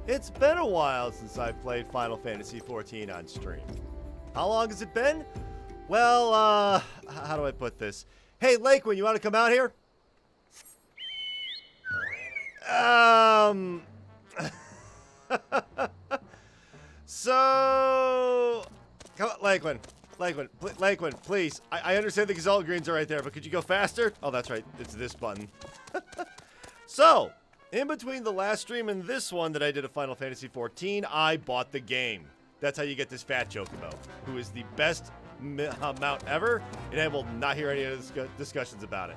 It's been a while since I've played Final Fantasy XIV on stream. How long has it been? Well, how do I put this? Hey, Lakewind, you want to come out here? So... Come on, Lakewind. Lakewind, please. I understand the Gazelle Greens are right there, but could you go faster? Oh, that's right. It's this button. So... in between the last stream and this one that I did of Final Fantasy XIV, I bought the game. That's how you get this fat Chocobo, who is the best mount ever, and I will not hear any of the discussions about it.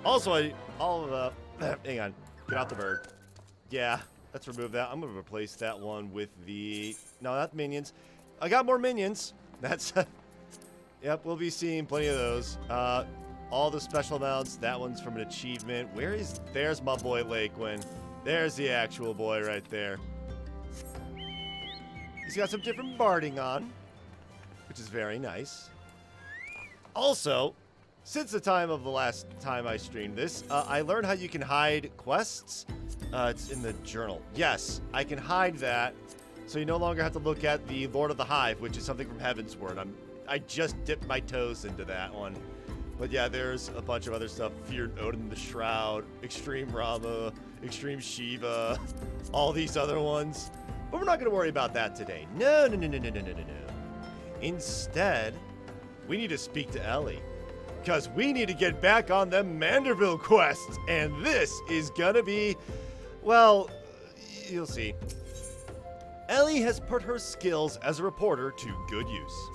Also, hang on, get out the bird. Yeah, let's remove that. I'm going to replace that one with the, no, not minions. I got more minions. That's, yep, we'll be seeing plenty of those. All the special mounts, that one's from an achievement. There's my boy Lakewind. There's the actual boy right there. He's got some different barding on, which is very nice. Also, since the time of the last time I streamed this, I learned how you can hide quests. It's in the journal. Yes, I can hide that, so you no longer have to look at the Lord of the Hive, which is something from Heavensward. I just dipped my toes into that one. But yeah, there's a bunch of other stuff. Feared Odin the Shroud, Extreme Rama, Extreme Shiva, all these other ones. But we're not going to worry about that today. No. Instead, we need to speak to Ellie. Because we need to get back on them Manderville quests. And this is going to be, well, you'll see. Ellie has put her skills as a reporter to good use.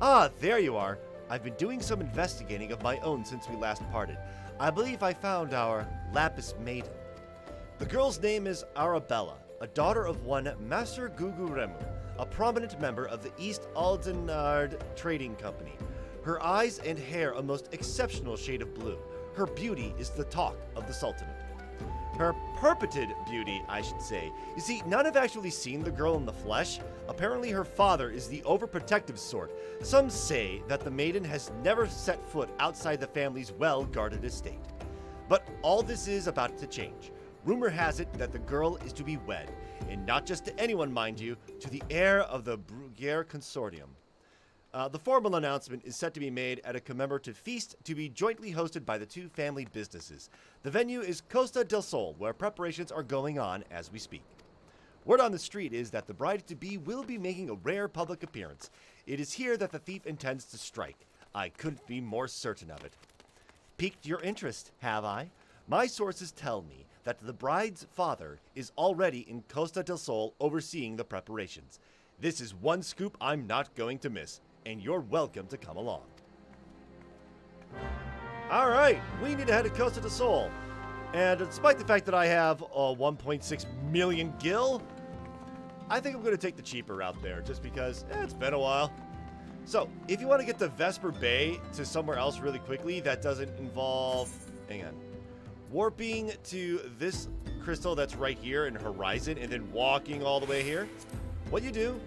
Ah, there you are. I've been doing some investigating of my own since we last parted. I believe I found our Lapis Maiden. The girl's name is Arabella, a daughter of one Master Guguremu, a prominent member of the East Aldenard Trading Company. Her eyes and hair a most exceptional shade of blue. Her beauty is the talk of the Sultanate. Her purported beauty, I should say. You see, none have actually seen the girl in the flesh. Apparently her father is the overprotective sort. Some say that the maiden has never set foot outside the family's well-guarded estate. But all this is about to change. Rumor has it that the girl is to be wed, and not just to anyone, mind you, to the heir of the Bruguiere Consortium. The formal announcement is set to be made at a commemorative feast to be jointly hosted by the two family businesses. The venue is Costa del Sol, where preparations are going on as we speak. Word on the street is that the bride-to-be will be making a rare public appearance. It is here that the thief intends to strike. I couldn't be more certain of it. Piqued your interest, have I? My sources tell me that the bride's father is already in Costa del Sol overseeing the preparations. This is one scoop I'm not going to miss, and you're welcome to come along. Alright, we need to head to Costa del Sol. And despite the fact that I have 1.6 million gil, I think I'm going to take the cheaper route there, just because it's been a while. So, if you want to get to Vesper Bay to somewhere else really quickly that doesn't involve, hang on, warping to this crystal that's right here in Horizon and then walking all the way here, what you do,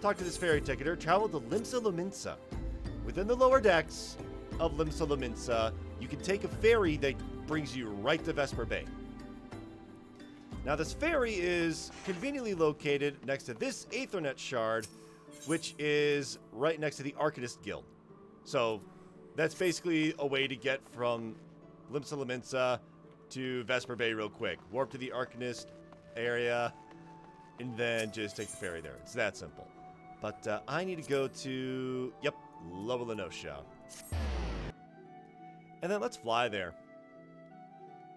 talk to this ferry ticketer, travel to Limsa Lominsa. Within the lower decks of Limsa Lominsa, you can take a ferry that brings you right to Vesper Bay. Now this ferry is conveniently located next to this Aethernet shard, which is right next to the Arcanist Guild. So that's basically a way to get from Limsa Lominsa to Vesper Bay real quick. Warp to the Arcanist area, and then just take the ferry there. It's that simple. But I need to go to, yep, Lower Lenosha. And then let's fly there.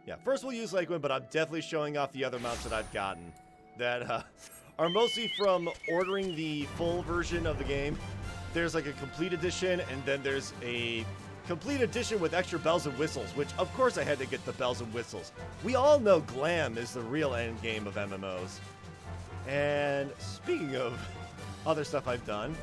Yeah, first we'll use Lakewind, but I'm definitely showing off the other mounts that I've gotten that are mostly from ordering the full version of the game. There's like a complete edition, and then there's a complete edition with extra bells and whistles, which of course I had to get the bells and whistles. We all know glam is the real end game of MMOs. And speaking of other stuff I've done,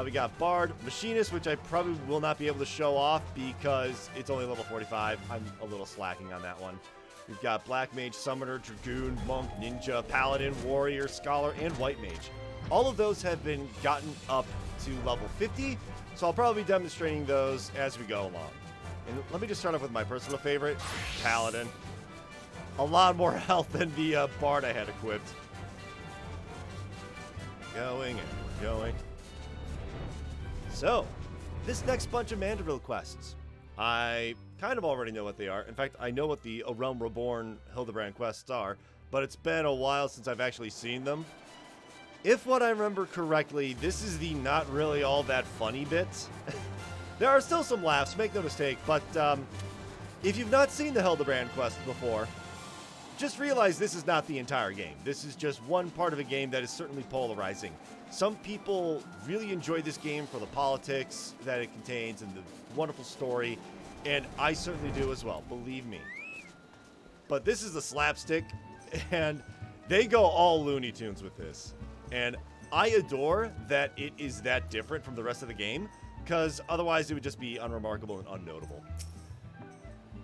we got Bard, Machinist, which I probably will not be able to show off because it's only level 45. I'm a little slacking on that one. We've got Black Mage, Summoner, Dragoon, Monk, Ninja, Paladin, Warrior, Scholar, and White Mage. All of those have been gotten up to level 50, so I'll probably be demonstrating those as we go along. And let me just start off with my personal favorite, Paladin. a lot more health than the bard I had equipped. Going and we're going. So, this next bunch of Manderville quests, I kind of already know what they are. In fact, I know what the A Realm Reborn Hildibrand quests are, but it's been a while since I've actually seen them. If what I remember correctly, this is the not really all that funny bits. There are still some laughs, make no mistake, but if you've not seen the Hildibrand quest before, just realize this is not the entire game. This is just one part of a game that is certainly polarizing. Some people really enjoy this game for the politics that it contains and the wonderful story, and I certainly do as well, believe me. But this is the slapstick, and they go all Looney Tunes with this. And I adore that it is that different from the rest of the game, because otherwise it would just be unremarkable and unnotable.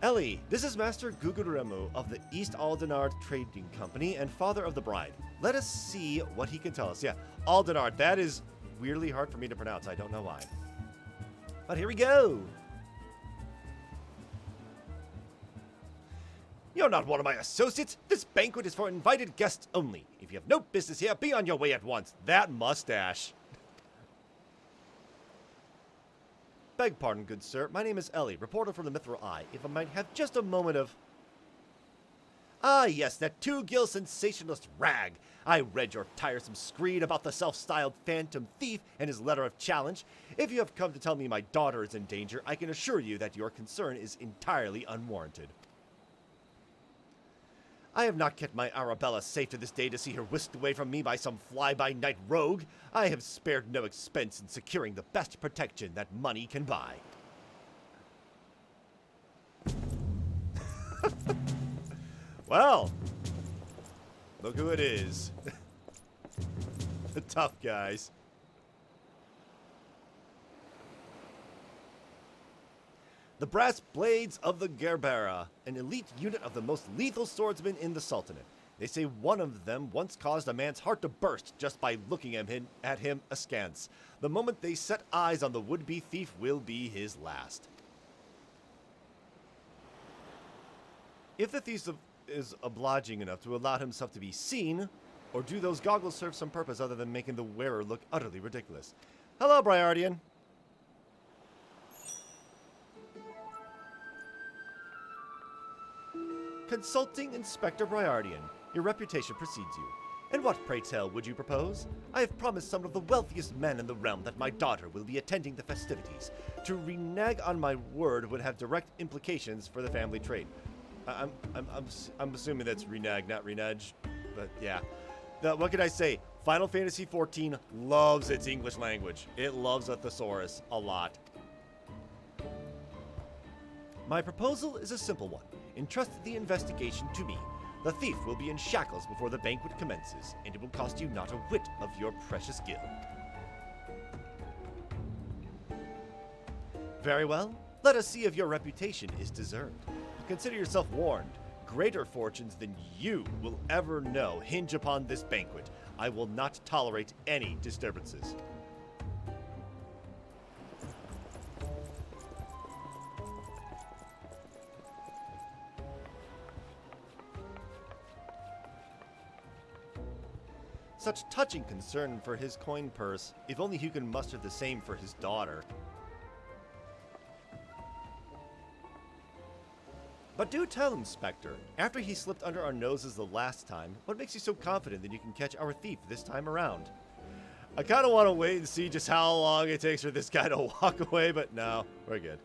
Ellie, this is Master Guguremu of the East Aldenard Trading Company and father of the bride. Let us see what he can tell us. Yeah, Aldenard, that is weirdly hard for me to pronounce. I don't know why. But here we go. You're not one of my associates. This banquet is for invited guests only. If you have no business here, be on your way at once. That mustache. Beg pardon, good sir. My name is Ellie, reporter from the Mithril Eye. If I might have just a moment of... Ah, yes, that two-gill sensationalist rag. I read your tiresome screed about the self-styled phantom thief and his letter of challenge. If you have come to tell me my daughter is in danger, I can assure you that your concern is entirely unwarranted. I have not kept my Arabella safe to this day to see her whisked away from me by some fly-by-night rogue. I have spared no expense in securing the best protection that money can buy. Well, look who it is. The tough guys. The Brass Blades of the Gerbera, an elite unit of the most lethal swordsmen in the Sultanate. They say one of them once caused a man's heart to burst just by looking at him askance. The moment they set eyes on the would-be thief will be his last. If the thief is obliging enough to allow himself to be seen, or do those goggles serve some purpose other than making the wearer look utterly ridiculous? Hello, Briardian. Consulting Inspector Briardian, your reputation precedes you. And what, pray tell, would you propose? I have promised some of the wealthiest men in the realm that my daughter will be attending the festivities. To renege on my word would have direct implications for the family trade. I'm assuming that's renege, not renege, but yeah. What can I say? Final Fantasy XIV loves its English language. It loves a thesaurus a lot. My proposal is a simple one. Entrust the investigation to me. The thief will be in shackles before the banquet commences, and it will cost you not a whit of your precious gil. Very well. Let us see if your reputation is deserved. Consider yourself warned. Greater fortunes than you will ever know hinge upon this banquet. I will not tolerate any disturbances. Such touching concern for his coin purse, if only he can muster the same for his daughter. But do tell, Inspector, after he slipped under our noses the last time, what makes you so confident that you can catch our thief this time around? I kind of want to wait and see just how long it takes for this guy to walk away, but no, we're good.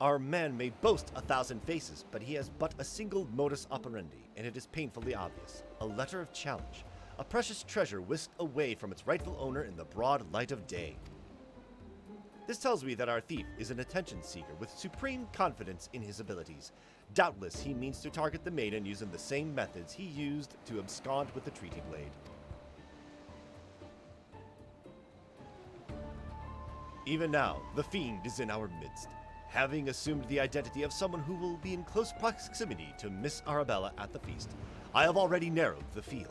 Our man may boast 1,000 faces, but he has but a single modus operandi, and it is painfully obvious. A letter of challenge. A precious treasure whisked away from its rightful owner in the broad light of day. This tells me that our thief is an attention seeker with supreme confidence in his abilities. Doubtless he means to target the maiden using the same methods he used to abscond with the treaty blade. Even now, the fiend is in our midst, having assumed the identity of someone who will be in close proximity to Miss Arabella at the feast. I have already narrowed the field.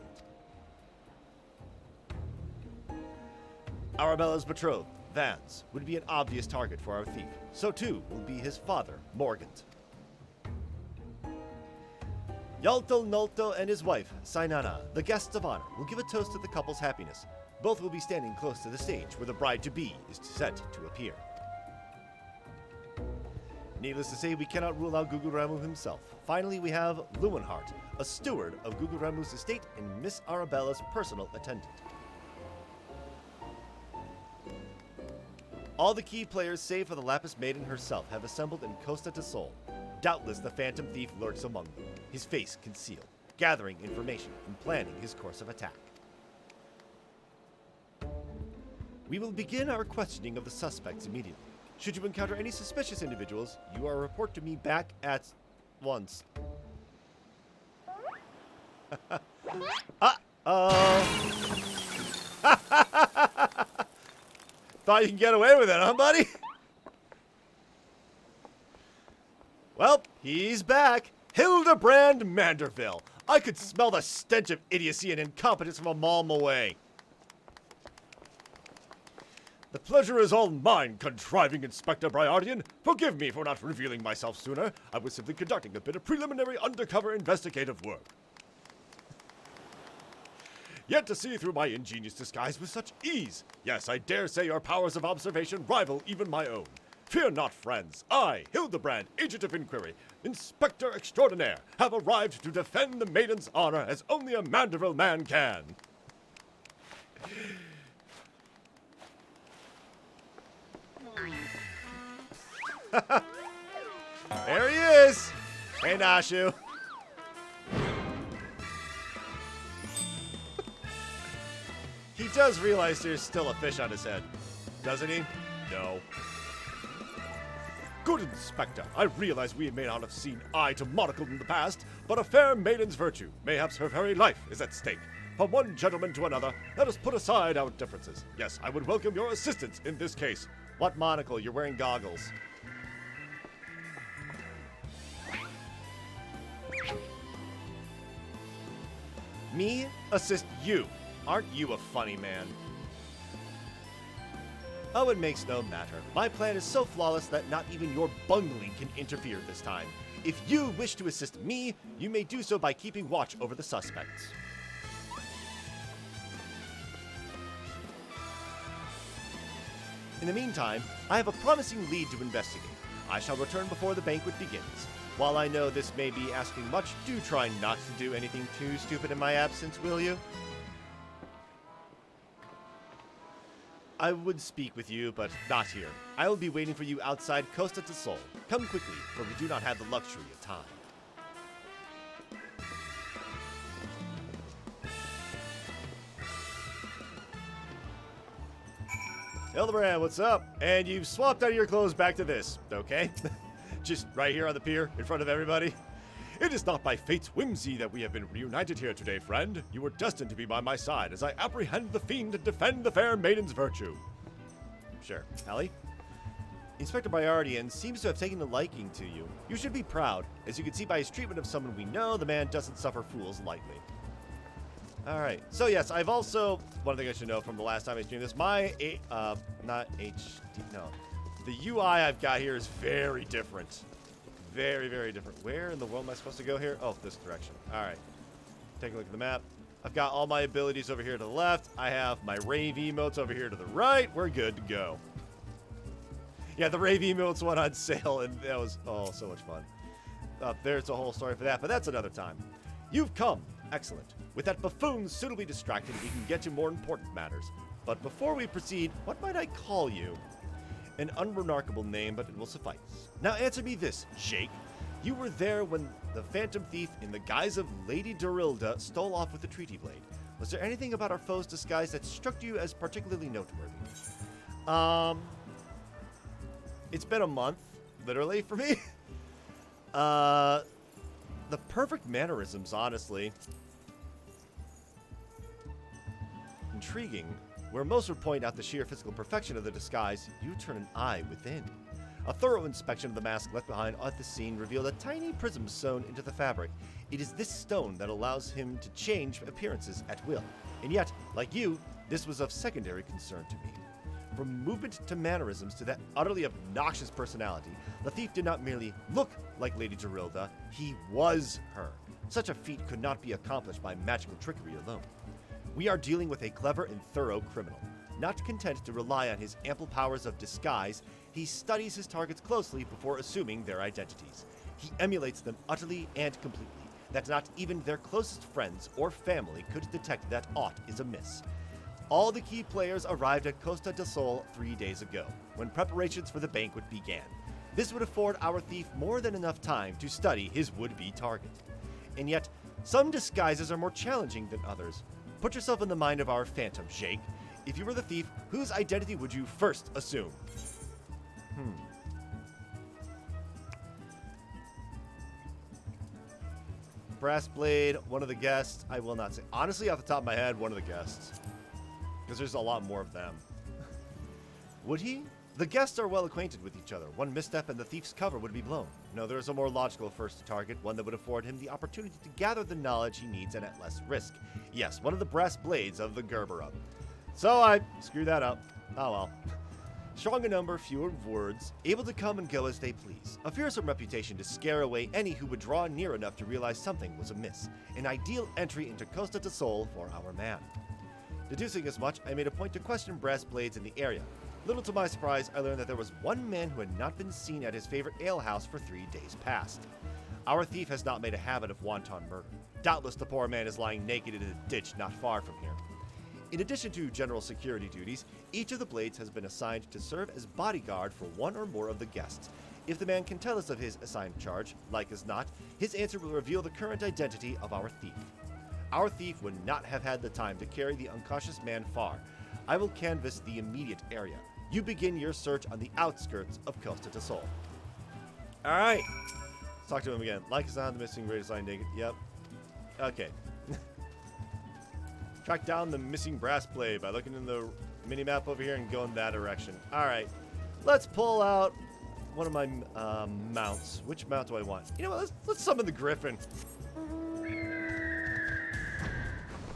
Arabella's betrothed, Vance, would be an obvious target for our thief. So too will be his father, Morgant. Yalto Nolto and his wife, Sainana, the guests of honor, will give a toast to the couple's happiness. Both will be standing close to the stage where the bride-to-be is set to appear. Needless to say, we cannot rule out Guguramu himself. Finally, we have Lewinhart, a steward of Guguramu's estate and Miss Arabella's personal attendant. All the key players, save for the Lapis Maiden herself, have assembled in Costa del Sol. Doubtless the Phantom Thief lurks among them, his face concealed, gathering information and planning his course of attack. We will begin our questioning of the suspects immediately. Should you encounter any suspicious individuals, you are to report to me back at once. Uh-oh. Thought you can get away with it, huh, buddy? Well, he's back. Hildibrand Manderville. I could smell the stench of idiocy and incompetence from a mile away. The pleasure is all mine, contriving Inspector Briardian. Forgive me for not revealing myself sooner. I was simply conducting a bit of preliminary undercover investigative work. Yet to see through my ingenious disguise with such ease. Yes, I dare say your powers of observation rival even my own. Fear not, friends. I, Hildibrand, Agent of Inquiry, Inspector Extraordinaire, have arrived to defend the maiden's honor as only a Manderville man can. There he is! Hey, Nashu. He does realize there's still a fish on his head, doesn't he? No. Good Inspector, I realize we may not have seen eye to monocle in the past, but a fair maiden's virtue, mayhaps her very life, is at stake. From one gentleman to another, let us put aside our differences. Yes, I would welcome your assistance in this case. What monocle? You're wearing goggles. Me assist you. Aren't you a funny man? Oh, it makes no matter. My plan is so flawless that not even your bungling can interfere this time. If you wish to assist me, you may do so by keeping watch over the suspects. In the meantime, I have a promising lead to investigate. I shall return before the banquet begins. While I know this may be asking much, do try not to do anything too stupid in my absence, will you? I would speak with you, but not here. I will be waiting for you outside Costa del Sol. Come quickly, for we do not have the luxury of time. Hildibrand, what's up? And you've swapped out of your clothes back to this, okay? Just right here on the pier, in front of everybody. It is not by fate's whimsy that we have been reunited here today, friend. You were destined to be by my side as I apprehend the fiend and defend the fair maiden's virtue. Sure. Ellie? Inspector Briardian seems to have taken a liking to you. You should be proud. As you can see by his treatment of someone we know, the man doesn't suffer fools lightly. Alright, so yes, I've also, one thing I should know from the last time I streamed this, not HD, no. The UI I've got here is very different. Very, very different. Where in the world am I supposed to go here? Oh, this direction. Alright. Take a look at the map. I've got all my abilities over here to the left. I have my rave emotes over here to the right. We're good to go. Yeah, the rave emotes went on sale, and that was, oh, so much fun. There's a whole story for that, but that's another time. You've come. Excellent. With that buffoon suitably distracted, we can get to more important matters. But before we proceed, what might I call you? An unremarkable name, but it will suffice. Now answer me this, Jake. You were there when the Phantom Thief, in the guise of Lady Dorilda, stole off with the Treaty Blade. Was there anything about our foe's disguise that struck you as particularly noteworthy? It's been a month, literally, for me. The perfect mannerisms, honestly. Intriguing. Where most would point out the sheer physical perfection of the disguise, you turn an eye within. A thorough inspection of the mask left behind at the scene revealed a tiny prism sewn into the fabric. It is this stone that allows him to change appearances at will. And yet, like you, this was of secondary concern to me. From movement to mannerisms to that utterly obnoxious personality, the thief did not merely look like Lady Dorilda, he was her. Such a feat could not be accomplished by magical trickery alone. We are dealing with a clever and thorough criminal. Not content to rely on his ample powers of disguise, he studies his targets closely before assuming their identities. He emulates them utterly and completely, that not even their closest friends or family could detect that aught is amiss. All the key players arrived at Costa del Sol 3 days ago, when preparations for the banquet began. This would afford our thief more than enough time to study his would-be target. And yet, some disguises are more challenging than others. Put yourself in the mind of our phantom, Jake. If you were the thief, whose identity would you first assume? Brass Blade, one of the guests. I will not say. Honestly, off the top of my head, one of the guests. Because there's a lot more of them. Would he? The guests are well acquainted with each other. One misstep and the thief's cover would be blown. No, there is a more logical first target, one that would afford him the opportunity to gather the knowledge he needs and at less risk. Yes, one of the brass blades of the Gerbera. So I screwed that up. Oh well. Strong in number, fewer words, able to come and go as they please. A fearsome reputation to scare away any who would draw near enough to realize something was amiss. An ideal entry into Costa del Sol for our man. Deducing as much, I made a point to question brass blades in the area. Little to my surprise, I learned that there was one man who had not been seen at his favorite alehouse for 3 days past. Our thief has not made a habit of wanton murder. Doubtless the poor man is lying naked in a ditch not far from here. In addition to general security duties, each of the blades has been assigned to serve as bodyguard for one or more of the guests. If the man can tell us of his assigned charge, like as not, his answer will reveal the current identity of our thief. Our thief would not have had the time to carry the uncautious man far. I will canvass the immediate area. You begin your search on the outskirts of Costa del Sol. Alright. Let's talk to him again. Like is not the missing greatest line naked. Yep. Okay. Track down the missing brass blade by looking in the mini-map over here and go in that direction. Alright. Let's pull out one of my mounts. Which mount do I want? You know what? Let's summon the Griffin.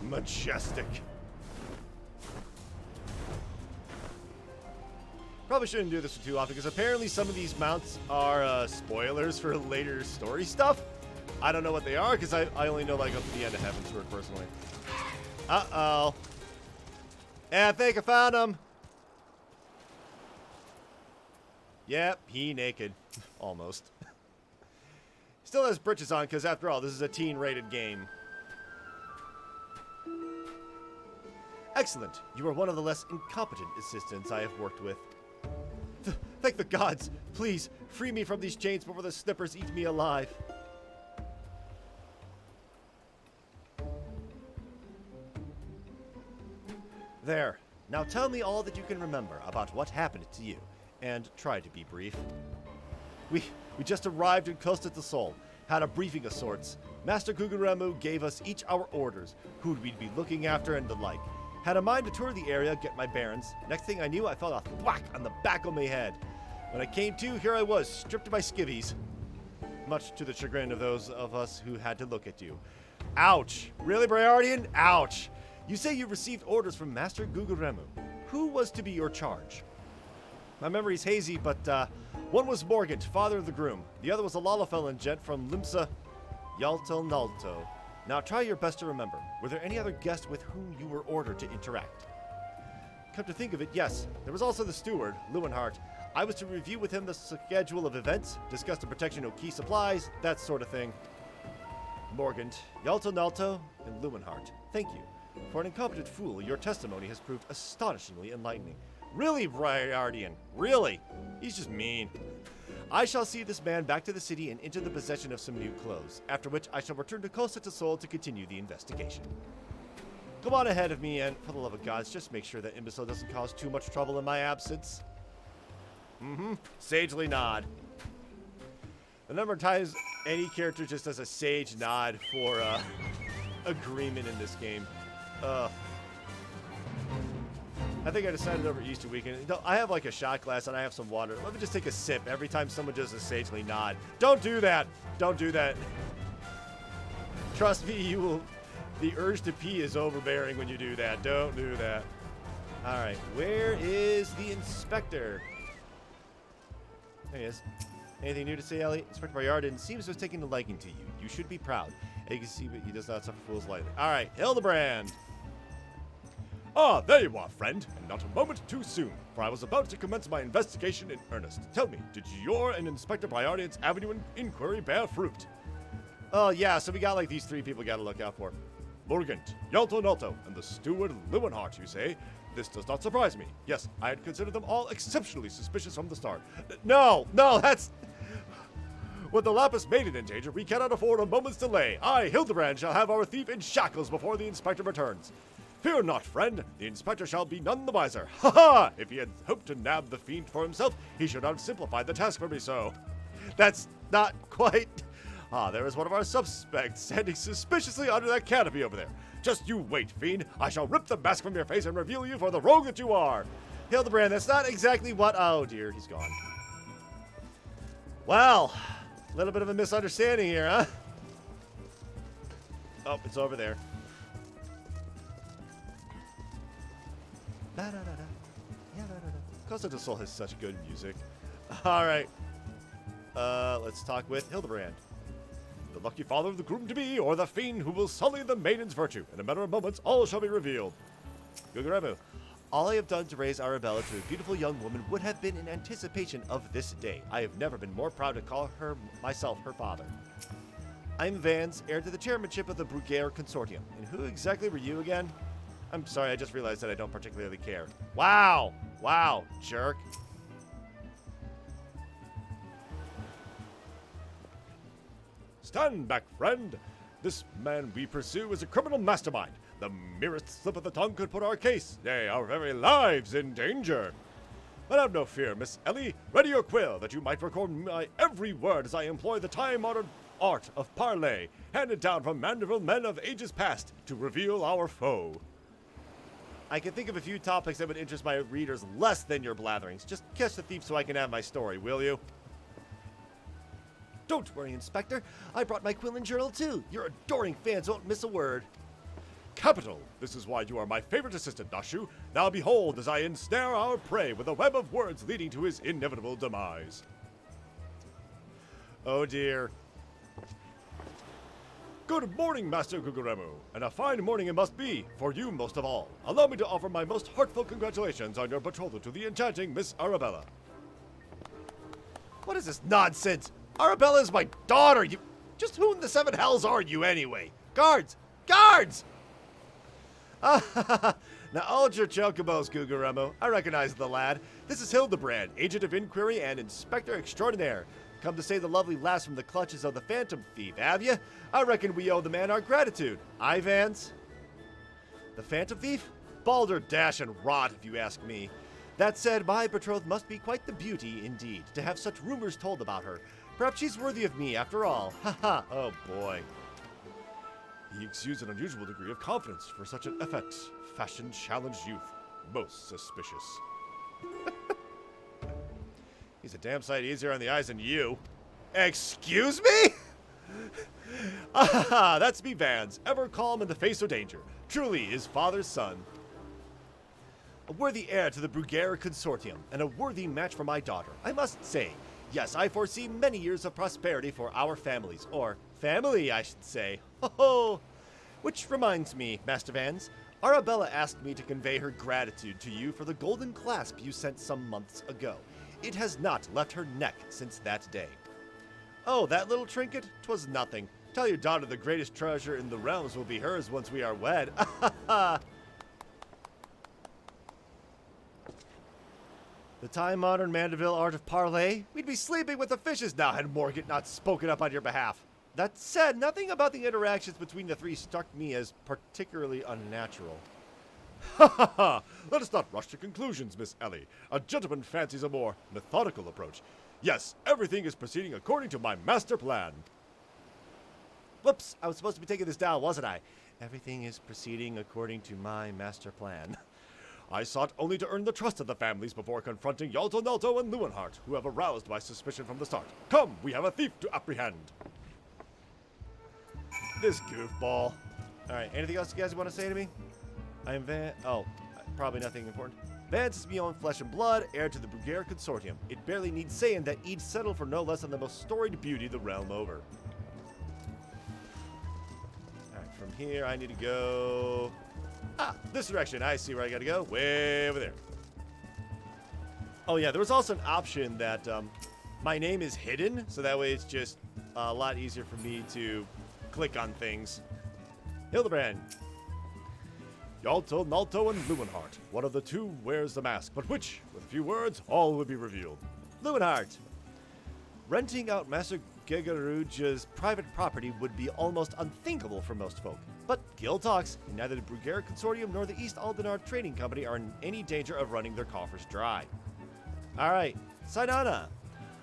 Majestic. Probably shouldn't do this too often because apparently some of these mounts are spoilers for later story stuff. I don't know what they are because I only know like up to the end of Heavensward personally. Uh-oh. Yeah, I think I found him. Yep, he naked. Almost. Still has britches on because after all, this is a teen-rated game. Excellent. You are one of the less incompetent assistants I have worked with. Thank the gods. Please, free me from these chains before the snippers eat me alive. There. Now tell me all that you can remember about what happened to you, and try to be brief. We just arrived in Costa del Sol, had a briefing of sorts. Master Gugaremu gave us each our orders, who we'd be looking after and the like. Had a mind to tour the area, get my bearings. Next thing I knew, I felt a thwack on the back of my head. When I came to, here I was, stripped of my skivvies. Much to the chagrin of those of us who had to look at you. Ouch! Really, Briardian? Ouch! You say you received orders from Master Gugaremu. Who was to be your charge? My memory's hazy, but one was Morgant, father of the groom. The other was a Lalafellan gent from Limsa Yalto Nalto. Now try your best to remember. Were there any other guests with whom you were ordered to interact? Come to think of it, yes. There was also the steward, Lewenhart. I was to review with him the schedule of events, discuss the protection of key supplies, that sort of thing. Morgant, Yalto Nalto, and Lewenhart. Thank you. For an incompetent fool, your testimony has proved astonishingly enlightening. Really, Briardian? Really? He's just mean. I shall see this man back to the city and into the possession of some new clothes, after which I shall return to Costa del Sol to continue the investigation. Come on ahead of me, and for the love of gods, just make sure that imbecile doesn't cause too much trouble in my absence. Sagely nod. The number of times any character just does a sage nod for agreement in this game. I think I decided over Easter weekend. No, I have like a shot glass and I have some water. Let me just take a sip every time someone does a sagely nod. Don't do that. Don't do that. Trust me, you will. The urge to pee is overbearing when you do that. Don't do that. All right, where is the inspector? There he is. Anything new to say, Ellie? Inspector Boyardin seems to have taken a liking to you. You should be proud. As you can see, but he does not suffer fools lightly. All right, Hildibrand. Ah, there you are, friend, and not a moment too soon, for I was about to commence my investigation in earnest. Tell me, did your and Inspector Boyardin's avenue inquiry bear fruit? Oh, yeah, so we got like these 3 people we gotta look out for. Morgant, Yalto Nalto, and the steward Lewenhart, you say? This does not surprise me. Yes, I had considered them all exceptionally suspicious from the start. No, that's... With the Lapis Maiden in danger, we cannot afford a moment's delay. I, Hildibrand, shall have our thief in shackles before the inspector returns. Fear not, friend. The inspector shall be none the wiser. Ha ha! If he had hoped to nab the fiend for himself, he should have simplified the task for me so. That's not quite... Ah, there is one of our suspects standing suspiciously under that canopy over there. Just you wait, fiend. I shall rip the mask from your face and reveal you for the rogue that you are. Hildibrand, that's not exactly what... Oh, dear, he's gone. Well, a little bit of a misunderstanding here, huh? Oh, it's over there. Casa del Sol has such good music. All right. Let's talk with Hildibrand. The lucky father of the groom-to-be, or the fiend who will sully the maiden's virtue. In a matter of moments, all shall be revealed. Gugaremu, all I have done to raise Arabella to a beautiful young woman would have been in anticipation of this day. I have never been more proud to call her myself her father. I'm Vance, heir to the chairmanship of the Bruguiere Consortium. And who exactly were you again? I'm sorry, I just realized that I don't particularly care. Wow! Wow, jerk. Stand back, friend. This man we pursue is a criminal mastermind. The merest slip of the tongue could put our case, nay, our very lives in danger. But have no fear, Miss Ellie. Ready your quill, that you might record my every word as I employ the time-honored art of parley, handed down from Mandeville men of ages past, to reveal our foe. I can think of a few topics that would interest my readers less than your blatherings. Just catch the thief so I can have my story, will you? Don't worry, Inspector. I brought my quill and journal, too. Your adoring fans won't miss a word. Capital! This is why you are my favorite assistant, Nashu. Now behold as I ensnare our prey with a web of words leading to his inevitable demise. Oh, dear. Good morning, Master Gugaremu, and a fine morning it must be, for you most of all. Allow me to offer my most heartfelt congratulations on your betrothal to the enchanting Miss Arabella. What is this nonsense? Arabella is my daughter. You... Just who in the 7 hells are you anyway? Guards! Guards! Now hold your chocobos, Gugaremu. I recognize the lad. This is Hildibrand, Agent of Inquiry and Inspector Extraordinaire. Come to save the lovely lass from the clutches of the Phantom Thief, have you? I reckon we owe the man our gratitude. Aye, Vance? The Phantom Thief? Balderdash and rot, if you ask me. That said, my betrothed must be quite the beauty, indeed, to have such rumors told about her. Perhaps she's worthy of me, after all. Ha ha, oh boy. He exudes an unusual degree of confidence for such an effete, fashion-challenged youth. Most suspicious. He's a damn sight easier on the eyes than you. Excuse me? Ah, that's me, Vance, ever calm in the face of danger. Truly his father's son. A worthy heir to the Bruguiere Consortium, and a worthy match for my daughter, I must say. Yes, I foresee many years of prosperity for our families, or family, I should say. Ho ho! Which reminds me, Master Vance, Arabella asked me to convey her gratitude to you for the golden clasp you sent some months ago. It has not left her neck since that day. Oh, that little trinket? 'Twas nothing. Tell your daughter the greatest treasure in the realms will be hers once we are wed. The time-honored Mandeville art of parley? We'd be sleeping with the fishes now had Morgant not spoken up on your behalf. That said, nothing about the interactions between the 3 struck me as particularly unnatural. Ha ha ha! Let us not rush to conclusions, Miss Ellie. A gentleman fancies a more methodical approach. Yes, everything is proceeding according to my master plan. Whoops, I was supposed to be taking this down, wasn't I? Everything is proceeding according to my master plan. I sought only to earn the trust of the families before confronting Yalto Nalto and Lewenhart, who have aroused my suspicion from the start. Come, we have a thief to apprehend. This goofball. Alright, anything else you guys want to say to me? I am Van... Oh, probably nothing important. Vance is my own flesh and blood, heir to the Brugere Consortium. It barely needs saying that each settled for no less than the most storied beauty the realm over. Alright, from here I need to go... this direction. I see where I gotta go. Way over there. Oh yeah, there was also an option that my name is hidden, so that way it's just a lot easier for me to click on things. Hildibrand. Yalto, Nalto, and Lumenhart. One of the two wears the mask, but which? With a few words, all will be revealed. Lumenhart. Renting out Master Gegaruja's private property would be almost unthinkable for most folk. But Gil talks, and neither the Brugere Consortium nor the East Aldenar Trading Company are in any danger of running their coffers dry. Alright, Saidana.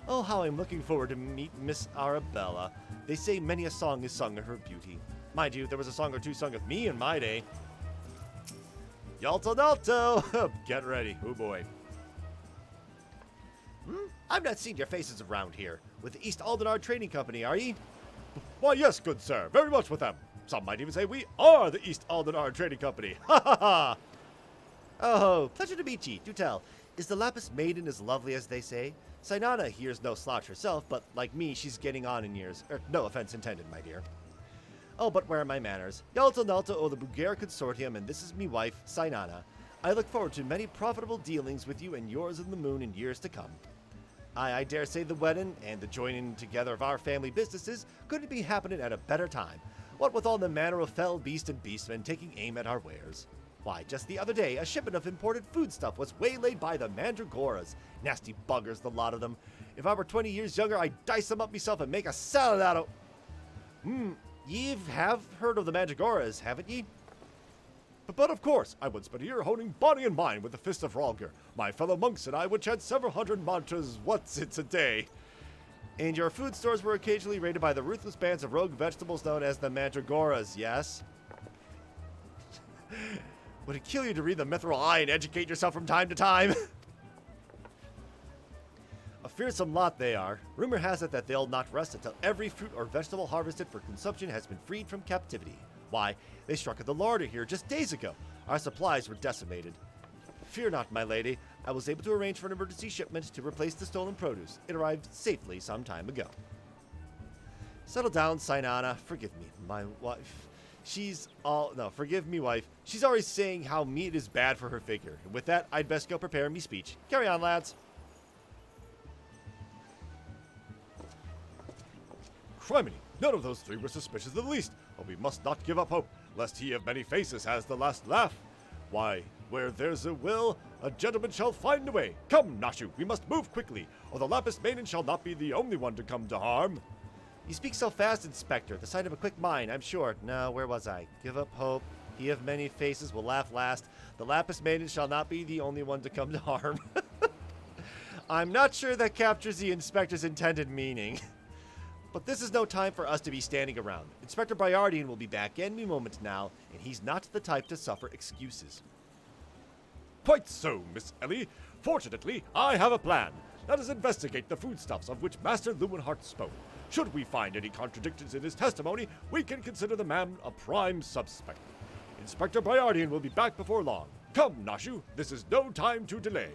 Oh, how I'm looking forward to meet Miss Arabella. They say many a song is sung of her beauty. Mind you, there was a song or two sung of me in my day. Yalto Nalto! Get ready, oh boy. I've not seen your faces around here. With the East Aldenar Trading Company, are ye? Why, yes, good sir, very much with them. Some might even say we are the East Aldenar Trading Company. Ha ha ha! Oh, pleasure to meet ye. Do tell, is the Lapis Maiden as lovely as they say? Sainana here's no slouch herself, but like me, she's getting on in years. No offense intended, my dear. Oh, but where are my manners? Yalto Nalto o the Brugere Consortium, and this is me wife, Sainana. I look forward to many profitable dealings with you and yours in the moon in years to come. I dare say the wedding and the joining together of our family businesses couldn't be happening at a better time. What with all the manner of fell beast and beastmen taking aim at our wares. Why, just the other day, a shipment of imported foodstuff was waylaid by the Mandragoras. Nasty buggers, the lot of them. If I were 20 years younger, I'd dice them up myself and make a salad out of... Ye have heard of the Mandragoras, haven't ye? But of course, I once spent a year honing body and mind with the Fist of Hrolgr. My fellow monks and I would chant several hundred mantras a day. And your food stores were occasionally raided by the ruthless bands of rogue vegetables known as the Mandragoras, yes? Would it kill you to read the Mithril Eye and educate yourself from time to time? A fearsome lot they are. Rumor has it that they'll not rest until every fruit or vegetable harvested for consumption has been freed from captivity. Why, they struck at the larder here just days ago. Our supplies were decimated. Fear not, my lady. I was able to arrange for an emergency shipment to replace the stolen produce. It arrived safely some time ago. Settle down, Sainana. Forgive me, my wife. Forgive me, wife. She's always saying how meat is bad for her figure. And with that, I'd best go prepare me speech. Carry on, lads. Criminy, none of those three were suspicious in the least, but we must not give up hope, lest he of many faces has the last laugh. Why, where there's a will, a gentleman shall find a way. Come, Nashu, we must move quickly, or the Lapis Maiden shall not be the only one to come to harm. You speak so fast, Inspector. The sight of a quick mind, I'm sure. No, where was I? Give up hope. He of many faces will laugh last. The Lapis Maiden shall not be the only one to come to harm. I'm not sure that captures the Inspector's intended meaning. But this is no time for us to be standing around. Inspector Briardian will be back any moment now, and he's not the type to suffer excuses. Quite so, Miss Ellie. Fortunately, I have a plan. Let us investigate the foodstuffs of which Master Lumenhart spoke. Should we find any contradictions in his testimony, we can consider the man a prime suspect. Inspector Briardian will be back before long. Come, Nashu, this is no time to delay.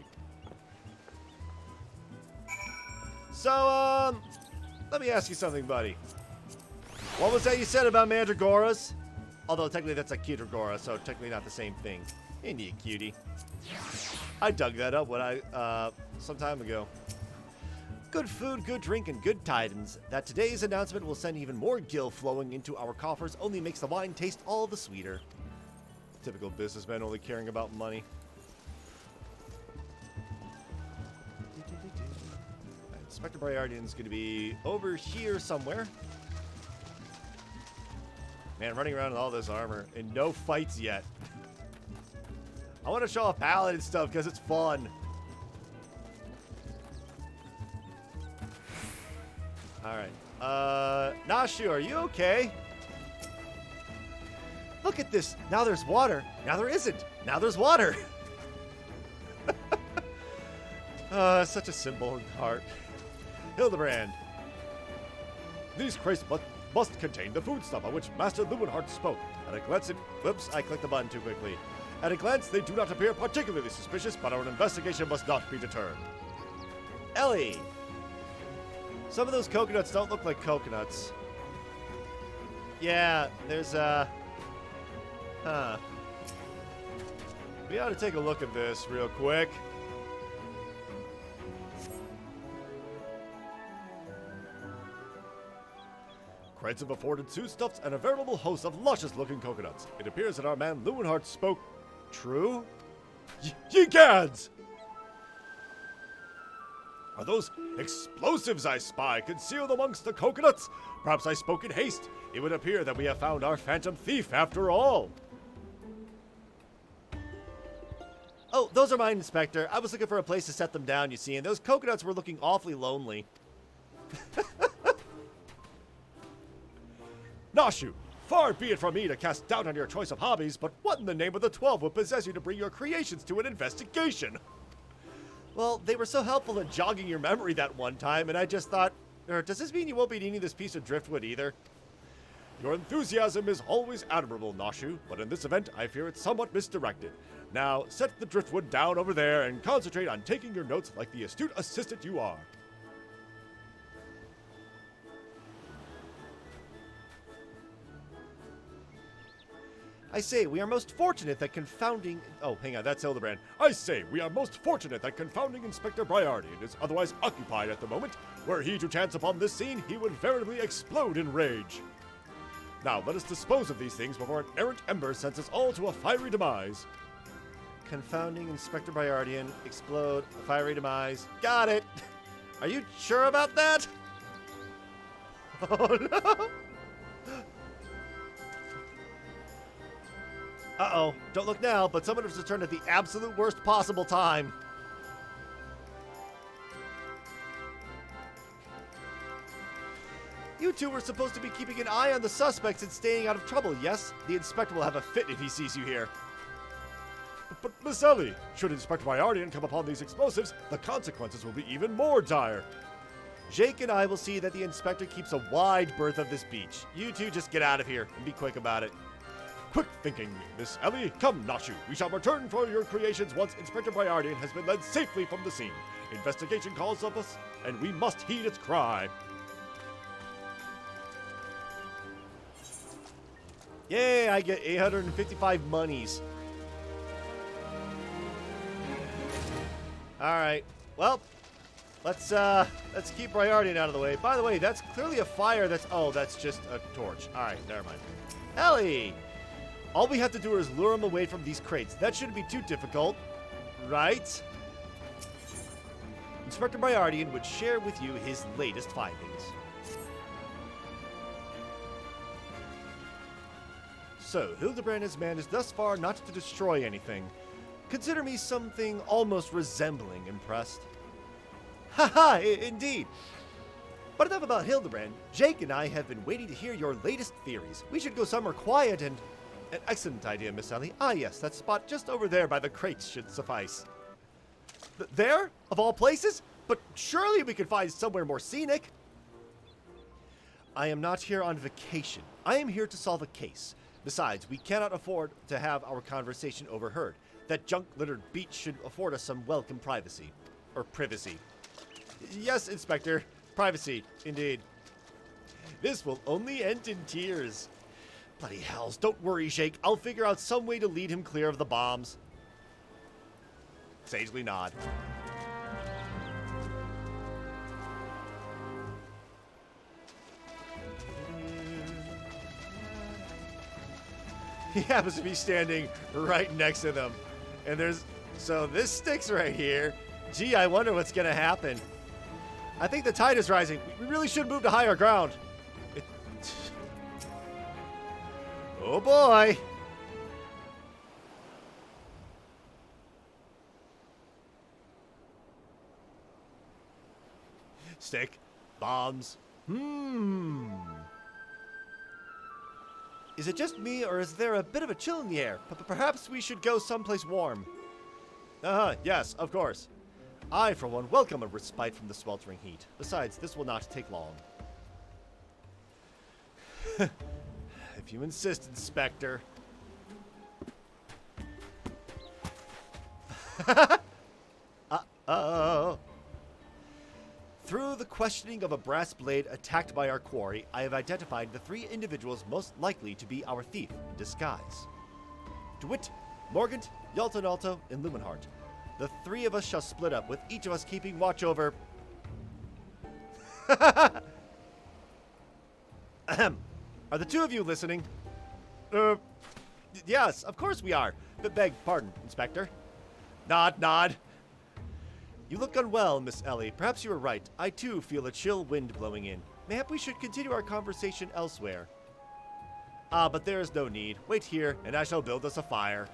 So, let me ask you something, buddy. What was that you said about Mandragoras? Although technically that's a Cutergora, so technically not the same thing. Ain't you, cutie? I dug that up when some time ago. Good food, good drink, and good tidings. That today's announcement will send even more gil flowing into our coffers only makes the wine taste all the sweeter. Typical businessman only caring about money. Inspector Briardian's going to be over here somewhere. Man, running around in all this armor and no fights yet. I want to show off paladin stuff because it's fun. Alright. Nashu, are you okay? Look at this. Now there's water. Now there isn't. Now there's water. Such a simple heart. Hildibrand. These crates must contain the foodstuff on which Master Lumenhart spoke. At a glance at... Whoops, I clicked the button too quickly. At a glance, they do not appear particularly suspicious, but our investigation must not be deterred. Ellie! Some of those coconuts don't look like coconuts. Yeah, there's Huh. We ought to take a look at this real quick. Crates of afforded suitstuffs and a veritable host of luscious-looking coconuts. It appears that our man Lewinhart spoke true? Ye gads! Are those explosives I spy concealed amongst the coconuts? Perhaps I spoke in haste. It would appear that we have found our phantom thief after all. Oh, those are mine, Inspector. I was looking for a place to set them down, you see, and those coconuts were looking awfully lonely. Nashu, far be it from me to cast doubt on your choice of hobbies, but what in the name of the 12 would possess you to bring your creations to an investigation? Well, they were so helpful in jogging your memory that one time, and I just thought, does this mean you won't be needing this piece of driftwood either? Your enthusiasm is always admirable, Nashu, but in this event, I fear it's somewhat misdirected. Now, set the driftwood down over there and concentrate on taking your notes like the astute assistant you are. I say, we are most fortunate that confounding... Oh, hang on, that's Hildibrand. I say, we are most fortunate that confounding Inspector Briardian is otherwise occupied at the moment. Were he to chance upon this scene, he would veritably explode in rage. Now, let us dispose of these things before an errant ember sends us all to a fiery demise. Confounding Inspector Briardian, explode, a fiery demise. Got it! Are you sure about that? Oh, no! Uh-oh. Don't look now, but someone has returned at the absolute worst possible time. You two were supposed to be keeping an eye on the suspects and staying out of trouble, yes? The inspector will have a fit if he sees you here. But Miss Ellie, should Inspector Briardian come upon these explosives, the consequences will be even more dire. Jake and I will see that the inspector keeps a wide berth of this beach. You two just get out of here and be quick about it. Quick thinking, Miss Ellie. Come, Nashu. We shall return for your creations once Inspector Briardian has been led safely from the scene. Investigation calls of us, and we must heed its cry. Yay, I get 855 monies. Alright, well, let's keep Briardian out of the way. By the way, that's clearly a fire that's just a torch. Alright, never mind. Ellie! All we have to do is lure him away from these crates. That shouldn't be too difficult, right? Inspector Briardian would share with you his latest findings. So, Hildibrand has managed thus far not to destroy anything. Consider me something almost resembling impressed. Haha, indeed. But enough about Hildibrand. Jake and I have been waiting to hear your latest theories. We should go somewhere quiet and... An excellent idea, Miss Ellie. Ah, yes, that spot just over there by the crates should suffice. There? Of all places? But surely we could find somewhere more scenic. I am not here on vacation. I am here to solve a case. Besides, we cannot afford to have our conversation overheard. That junk-littered beach should afford us some welcome privacy. Or privacy. Yes, Inspector. Privacy, indeed. This will only end in tears. Bloody hells, don't worry, Jake. I'll figure out some way to lead him clear of the bombs. Sagely nod. He happens to be standing right next to them. And so this sticks right here. Gee, I wonder what's gonna happen. I think the tide is rising. We really should move to higher ground. Oh boy! Stick. Bombs. Is it just me, or is there a bit of a chill in the air? Perhaps we should go someplace warm. Yes, of course. I, for one, welcome a respite from the sweltering heat. Besides, this will not take long. If you insist, Inspector. Uh-oh. Through the questioning of a brass blade attacked by our quarry, I have identified the 3 individuals most likely to be our thief in disguise. DeWitt, Morgant, Yalton and Lumenhart. The 3 of us shall split up, with each of us keeping watch over... Ahem. Are the 2 of you listening? Yes, of course we are. Beg pardon, Inspector. Nod. You look unwell, Miss Ellie. Perhaps you are right. I, too, feel a chill wind blowing in. Mayhap we should continue our conversation elsewhere. But there is no need. Wait here, and I shall build us a fire.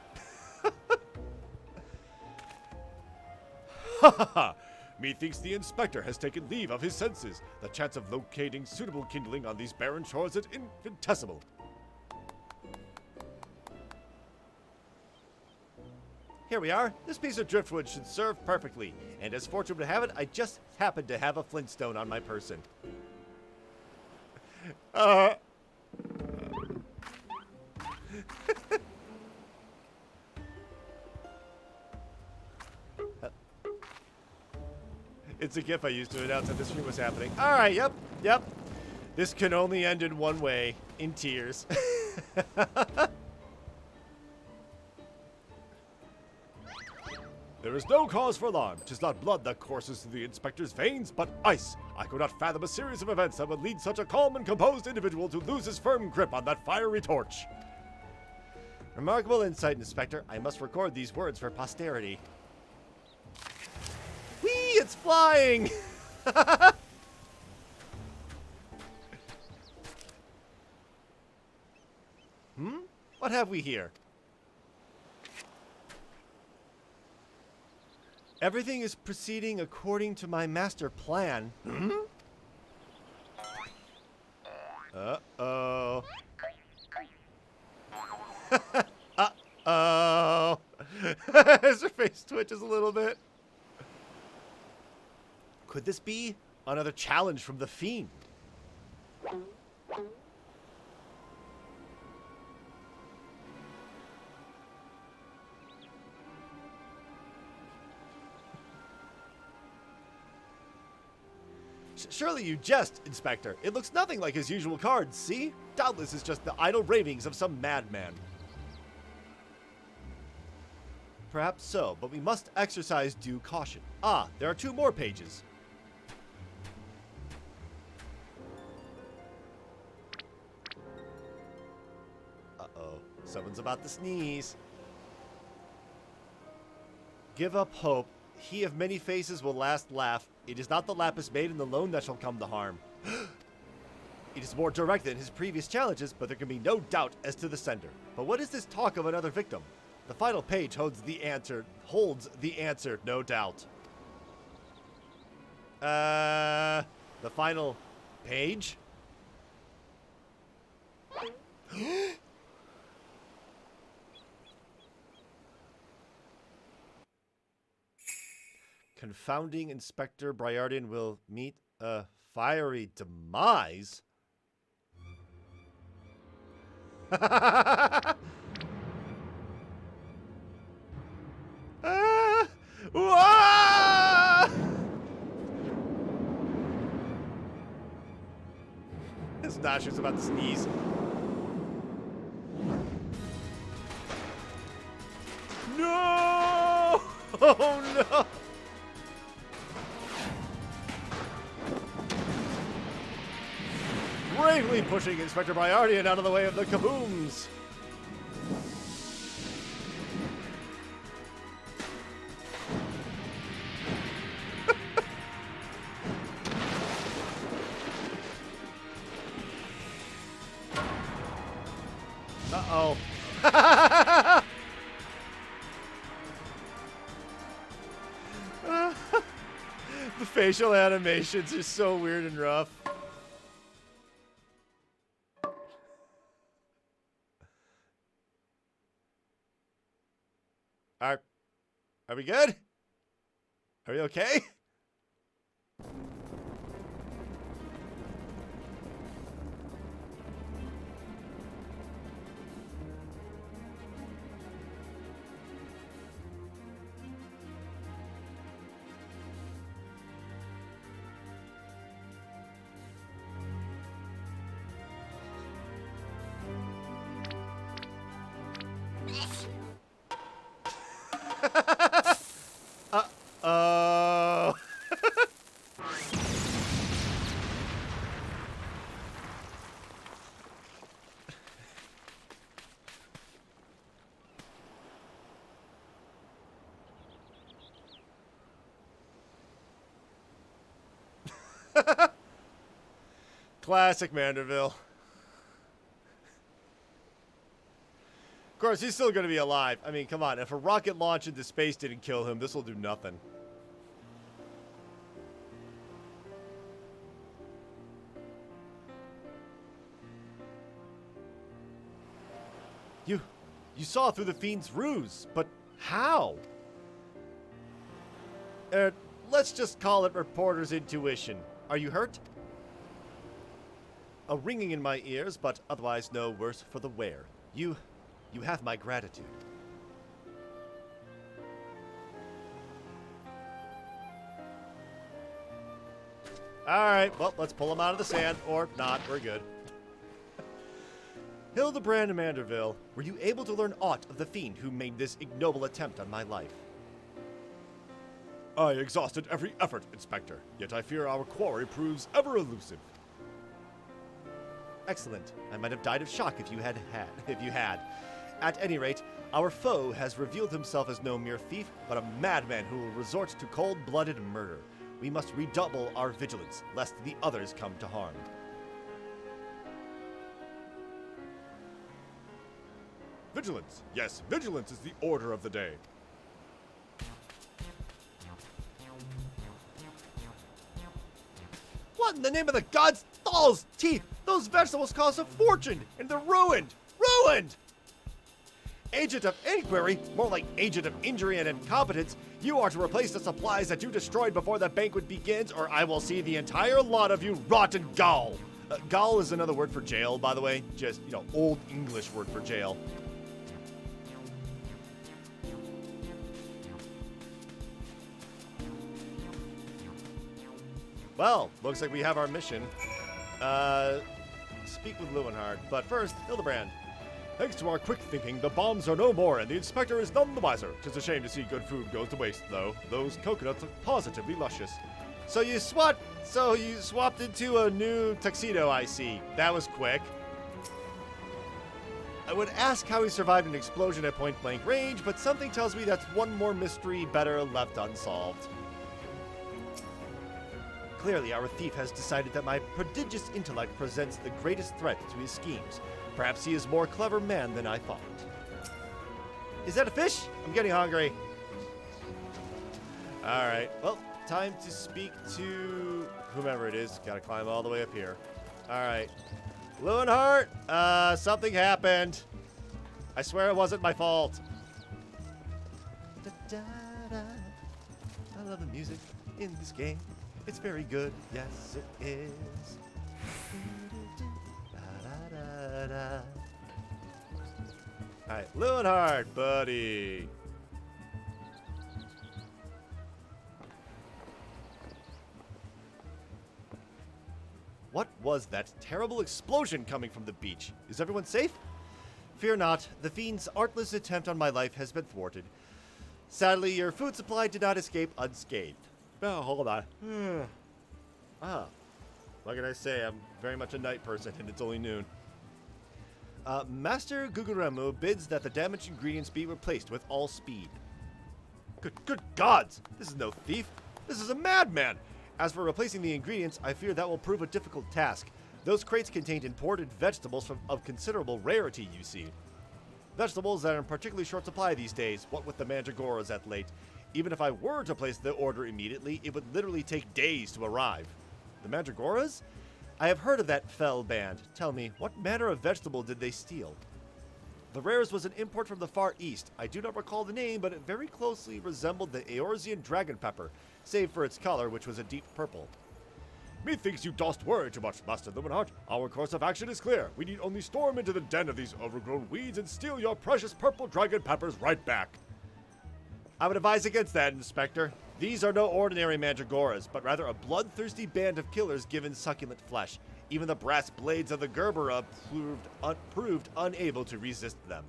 Ha ha ha! Methinks the inspector has taken leave of his senses. The chance of locating suitable kindling on these barren shores is infinitesimal. Here we are. This piece of driftwood should serve perfectly. And as fortune would have it, I just happened to have a flintstone on my person. It's a GIF I used to announce that this stream was happening. Alright, yep. This can only end in one way. In tears. There is no cause for alarm. 'Tis not blood that courses through the inspector's veins, but ice. I could not fathom a series of events that would lead such a calm and composed individual to lose his firm grip on that fiery torch. Remarkable insight, Inspector. I must record these words for posterity. Whee! It's flying! What have we here? Everything is proceeding according to my master plan. Uh-oh. Uh-oh. As her face twitches a little bit. Could this be another challenge from the Fiend? Surely you jest, Inspector. It looks nothing like his usual cards, see? Doubtless it's just the idle ravings of some madman. Perhaps so, but we must exercise due caution. Ah, there are 2 more pages. Uh-oh. Someone's about to sneeze. Give up hope. He of many faces will last laugh. It is not the lapis maiden alone that shall come to harm. It is more direct than his previous challenges, but there can be no doubt as to the sender. But what is this talk of another victim? The final page holds the answer, no doubt. The final page? Confounding Inspector Briardian will meet a fiery demise? His Nosher's about to sneeze. No! Oh no! Bravely pushing Inspector Briardian out of the way of the kabooms. Uh-oh. The facial animations are so weird and rough. Are we good? Are we okay? Classic Manderville. Of course, he's still going to be alive. I mean, come on. If a rocket launch into space didn't kill him, this will do nothing. You saw through the fiend's ruse, but how? Let's just call it reporter's intuition. Are you hurt? A ringing in my ears, but otherwise no worse for the wear. You have my gratitude. Alright, well, let's pull him out of the sand, or not, we're good. Hildibrand Manderville, were you able to learn aught of the fiend who made this ignoble attempt on my life? I exhausted every effort, Inspector, yet I fear our quarry proves ever elusive. Excellent. I might have died of shock if you had. At any rate, our foe has revealed himself as no mere thief, but a madman who will resort to cold-blooded murder. We must redouble our vigilance, lest the others come to harm. Vigilance. Yes, vigilance is the order of the day. What in the name of the gods? Thal's teeth! Those vegetables cost a fortune, and they're ruined! Ruined! Agent of inquiry, more like agent of injury and incompetence, you are to replace the supplies that you destroyed before the banquet begins, or I will see the entire lot of you rot in gall. Gall is another word for jail, by the way. Just, old English word for jail. Well, looks like we have our mission. Speak with Lewenhard, but first, Hildibrand. Thanks to our quick thinking, the bombs are no more, and the inspector is none the wiser. 'Tis a shame to see good food goes to waste, though. Those coconuts look positively luscious. So you swapped into a new tuxedo, I see. That was quick. I would ask how he survived an explosion at point-blank range, but something tells me that's one more mystery better left unsolved. Clearly, our thief has decided that my prodigious intellect presents the greatest threat to his schemes. Perhaps he is a more clever man than I thought. Is that a fish? I'm getting hungry. Alright, well, time to speak to whomever it is. Gotta climb all the way up here. Alright. Lewenhard, something happened. I swear it wasn't my fault. Da, da, da. I love the music in this game. It's very good. Yes, it is. Alright, Lewenhard, buddy. What was that terrible explosion coming from the beach? Is everyone safe? Fear not, the fiend's artless attempt on my life has been thwarted. Sadly, your food supply did not escape unscathed. Oh, hold on. What can I say? I'm very much a night person, and it's only noon. Master Guguremu bids that the damaged ingredients be replaced with all speed. Good gods! This is no thief. This is a madman! As for replacing the ingredients, I fear that will prove a difficult task. Those crates contained imported vegetables of considerable rarity, you see. Vegetables that are in particularly short supply these days, what with the mandragoras at late. Even if I were to place the order immediately, it would literally take days to arrive. The mandragoras? I have heard of that fell band. Tell me, what manner of vegetable did they steal? The rares was an import from the Far East. I do not recall the name, but it very closely resembled the Eorzean dragon pepper, save for its color, which was a deep purple. Methinks you dost worry too much, Master Lewenhard. Our course of action is clear. We need only storm into the den of these overgrown weeds and steal your precious purple dragon peppers right back. I would advise against that, Inspector. These are no ordinary mandragoras, but rather a bloodthirsty band of killers given succulent flesh. Even the brass blades of the Gerbera proved unable to resist them.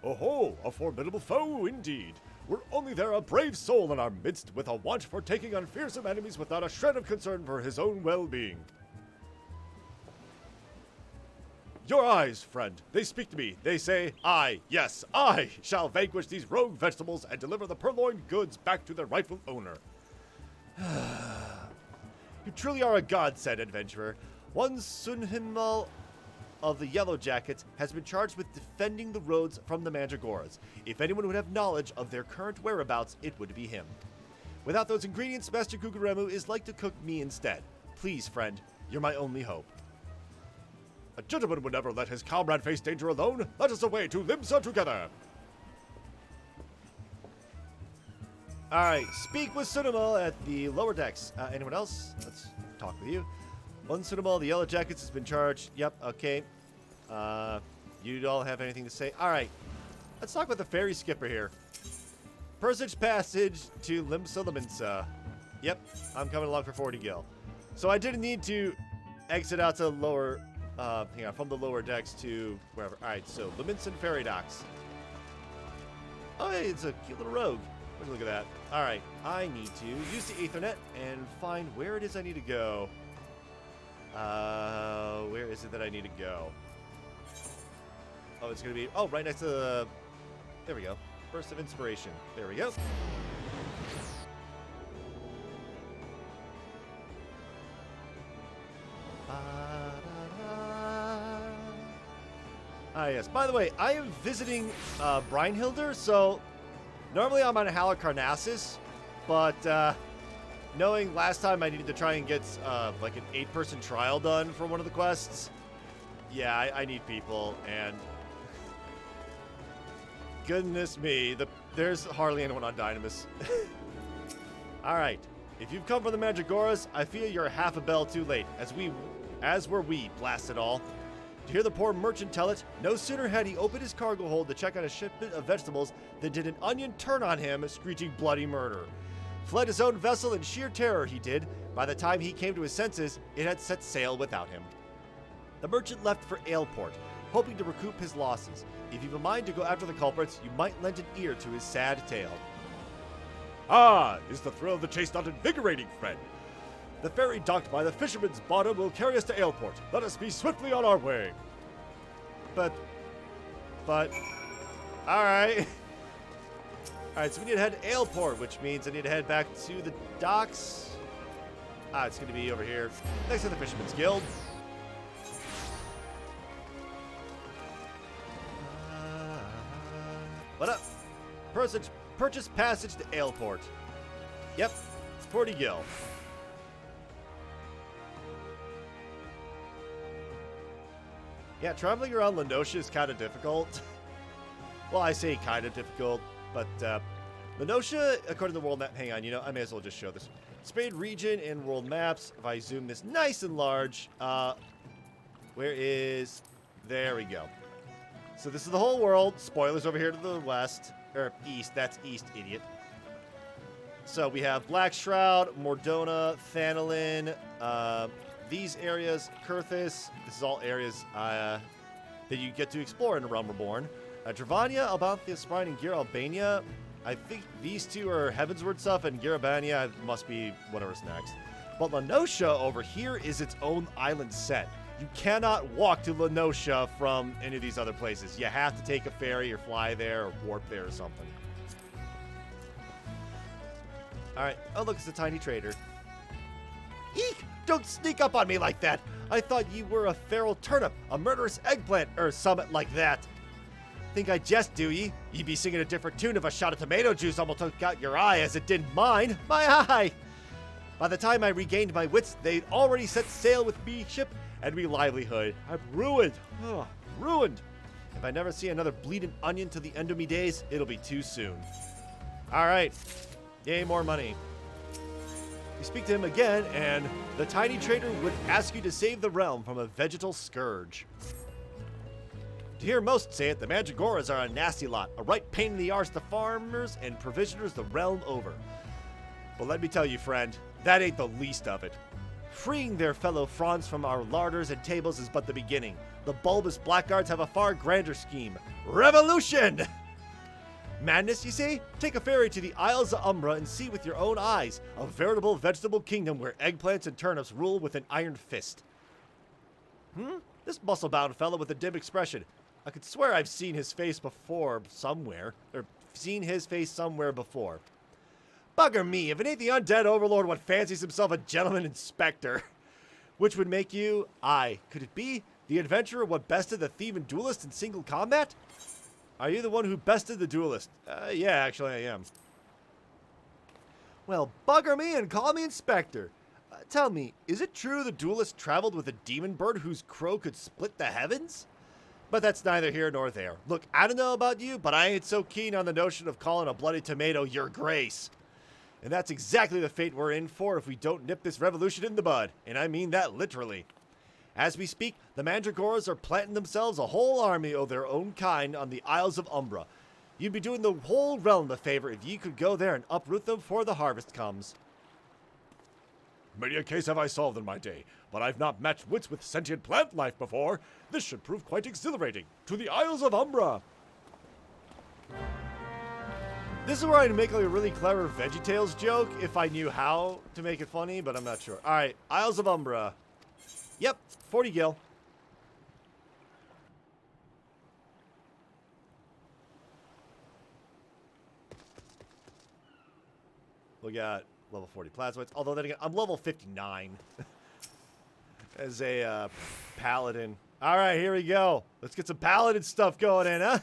Oh-ho, a formidable foe indeed. Were only there a brave soul in our midst with a want for taking on fearsome enemies without a shred of concern for his own well-being. Your eyes, friend, they speak to me. They say, I, yes, I, shall vanquish these rogue vegetables and deliver the purloined goods back to their rightful owner. You truly are a godsend, adventurer. One Sunhimal of the Yellow Jackets has been charged with defending the roads from the Mandragoras. If anyone would have knowledge of their current whereabouts, it would be him. Without those ingredients, Master Guguremu is like to cook me instead. Please, friend, you're my only hope. A gentleman would never let his comrade face danger alone. Let us away to Limsa together. Alright, speak with Sunhimal at the lower decks. Anyone else? Let's talk with you. One Sunhimal, the Yellow Jackets has been charged. Yep, okay. You all have anything to say? Alright, let's talk with the ferry skipper here. Persich Passage to Limsa Liminsa. Yep, I'm coming along for 40 gil. So I didn't need to exit out to the lower, from the lower decks to wherever. Alright, so Liminsa Ferry Docks. Oh, hey, it's a cute little rogue. Look at that. Alright, I need to use the Aethernet and find where it is I need to go. Where is it that I need to go? Oh, it's going to be, right next to the, there we go. Burst of inspiration. There we go. Yes. By the way, I am visiting Brynhildr, so normally I'm on Halicarnassus, but knowing last time I needed to try and get like an 8-person trial done for one of the quests, yeah, I need people, and goodness me, there's hardly anyone on Dynamis. Alright, if you've come from the Mandragoras, I fear you're half a bell too late, as were we, blast it all. To hear the poor merchant tell it, no sooner had he opened his cargo hold to check on a shipment of vegetables than did an onion turn on him, screeching bloody murder. Fled his own vessel in sheer terror, he did. By the time he came to his senses, it had set sail without him. The merchant left for Aleport, hoping to recoup his losses. If you've a mind to go after the culprits, you might lend an ear to his sad tale. Ah, is the thrill of the chase not invigorating, friend? The ferry docked by the fisherman's bottom will carry us to Aleport. Let us be swiftly on our way. But, alright. Alright, so we need to head to Aleport, which means I need to head back to the docks. It's going to be over here, next to the Fisherman's Guild. What up? Purchase passage to Aleport. Yep, 40 gil. Yeah, traveling around Lenosha is kind of difficult. Well, I say kind of difficult, but Lenosha, according to the world map, hang on, I may as well just show this. Spade region in world maps. If I zoom this nice and large, where is, there we go. So this is the whole world. Spoilers over here to the west, or east, that's east, idiot. So we have Black Shroud, Mordona, Thanalin, these areas, Kurthis, this is all areas that you get to explore in A Realm Reborn. Dravania, Albanthia, Sprine, and Gear Albania. I think these two are Heavensward stuff, and Garabania must be whatever's next. But Lenosha over here is its own island set. You cannot walk to Lenosha from any of these other places. You have to take a ferry or fly there or warp there or something. Alright. Oh, look, it's a tiny trader. Eek! Don't sneak up on me like that! I thought you were a feral turnip, a murderous eggplant, or something like that. Think I jest, do ye? You'd be singing a different tune if a shot of tomato juice almost took out your eye as it did mine. My eye! By the time I regained my wits, they'd already set sail with me ship and me livelihood. I'm ruined. Oh, ruined. If I never see another bleeding onion till the end of me days, it'll be too soon. Alright. Yay, more money. You speak to him again, and the tiny trader would ask you to save the realm from a vegetal scourge. To hear most say it, the Mandragoras are a nasty lot, a right pain in the arse to farmers and provisioners the realm over. But let me tell you, friend, that ain't the least of it. Freeing their fellow fronds from our larders and tables is but the beginning. The bulbous blackguards have a far grander scheme. Revolution! Madness, you say? Take a ferry to the Isles of Umbra and see with your own eyes a veritable vegetable kingdom where eggplants and turnips rule with an iron fist. This muscle-bound fellow with a dim expression. I could swear I've seen his face before somewhere. Bugger me, if it ain't the undead overlord what fancies himself a gentleman inspector. Which would make you, could it be, the adventurer what bested the thief and duelist in single combat? Are you the one who bested the duelist? Yeah, actually I am. Well, bugger me and call me inspector. Tell me, is it true the duelist traveled with a demon bird whose crow could split the heavens? But that's neither here nor there. Look, I don't know about you, but I ain't so keen on the notion of calling a bloody tomato your grace. And that's exactly the fate we're in for if we don't nip this revolution in the bud. And I mean that literally. As we speak, the Mandragoras are planting themselves a whole army of their own kind on the Isles of Umbra. You'd be doing the whole realm a favor if you could go there and uproot them before the harvest comes. Many a case have I solved in my day, but I've not matched wits with sentient plant life before. This should prove quite exhilarating. To the Isles of Umbra! This is where I'd make like a really clever VeggieTales joke if I knew how to make it funny, but I'm not sure. Alright, Isles of Umbra. Yep, 40 gil. We got level 40 plasmoids. Although then again, I'm level 59 as a paladin. All right, here we go. Let's get some paladin stuff going in, huh?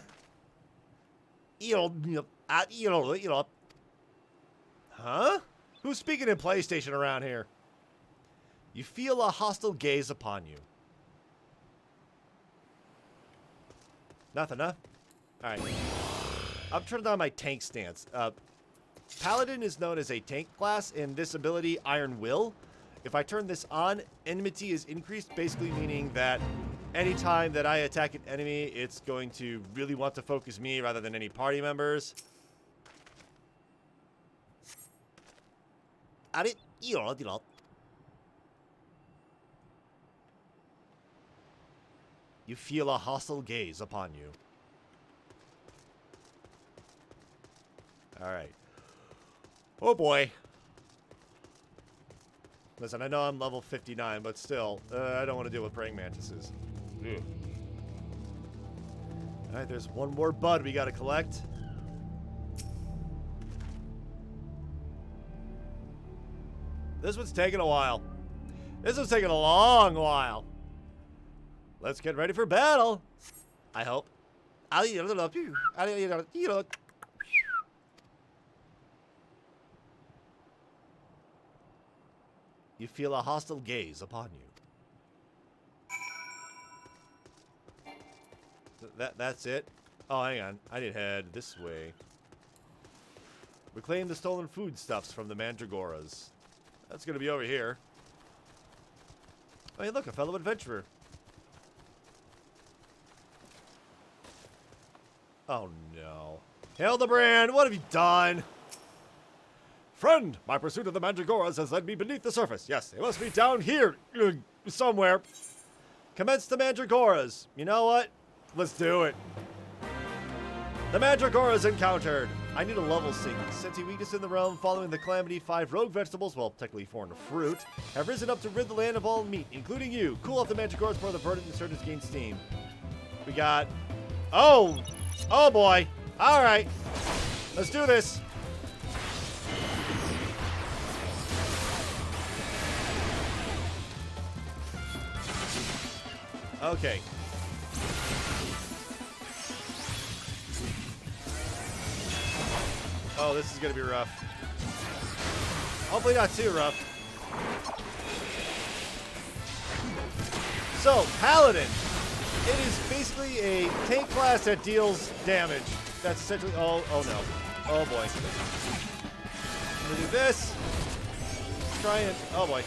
Huh? Who's speaking in PlayStation around here? You feel a hostile gaze upon you. Nothing, huh? All right. I'm turning on my tank stance. Paladin is known as a tank class, and this ability, Iron Will. If I turn this on, enmity is increased, basically meaning that anytime that I attack an enemy, it's going to really want to focus me rather than any party members. You feel a hostile gaze upon you. All right. Oh boy. Listen, I know I'm level 59, but still, I don't want to deal with praying mantises. Ugh. All right, there's one more bud we got to collect. This one's taking a while. This one's taking a long while. Let's get ready for battle. I hope. You feel a hostile gaze upon you. That's it? Oh, hang on. I need to head this way. Reclaim the stolen foodstuffs from the Mandragoras. That's going to be over here. Oh, hey, look, a fellow adventurer. Oh, no. Hildibrand, what have you done? Friend, my pursuit of the Mandragoras has led me beneath the surface. Yes, they must be down here somewhere. Commence the Mandragoras. You know what? Let's do it. The Mandragoras encountered. I need a level sync. Sensing weakness in the realm following the calamity, 5 rogue vegetables, well, technically 4 fruit, have risen up to rid the land of all meat, including you. Cool off the Mandragoras before the verdant insurgents gain steam. We got... Oh! Oh, boy. All right. Let's do this. Okay. Oh, this is gonna be rough. Hopefully not too rough. So, Paladin. It is basically a tank class that deals damage. That's essentially... Oh no. Oh boy. I'm gonna do this. Try and... Oh boy.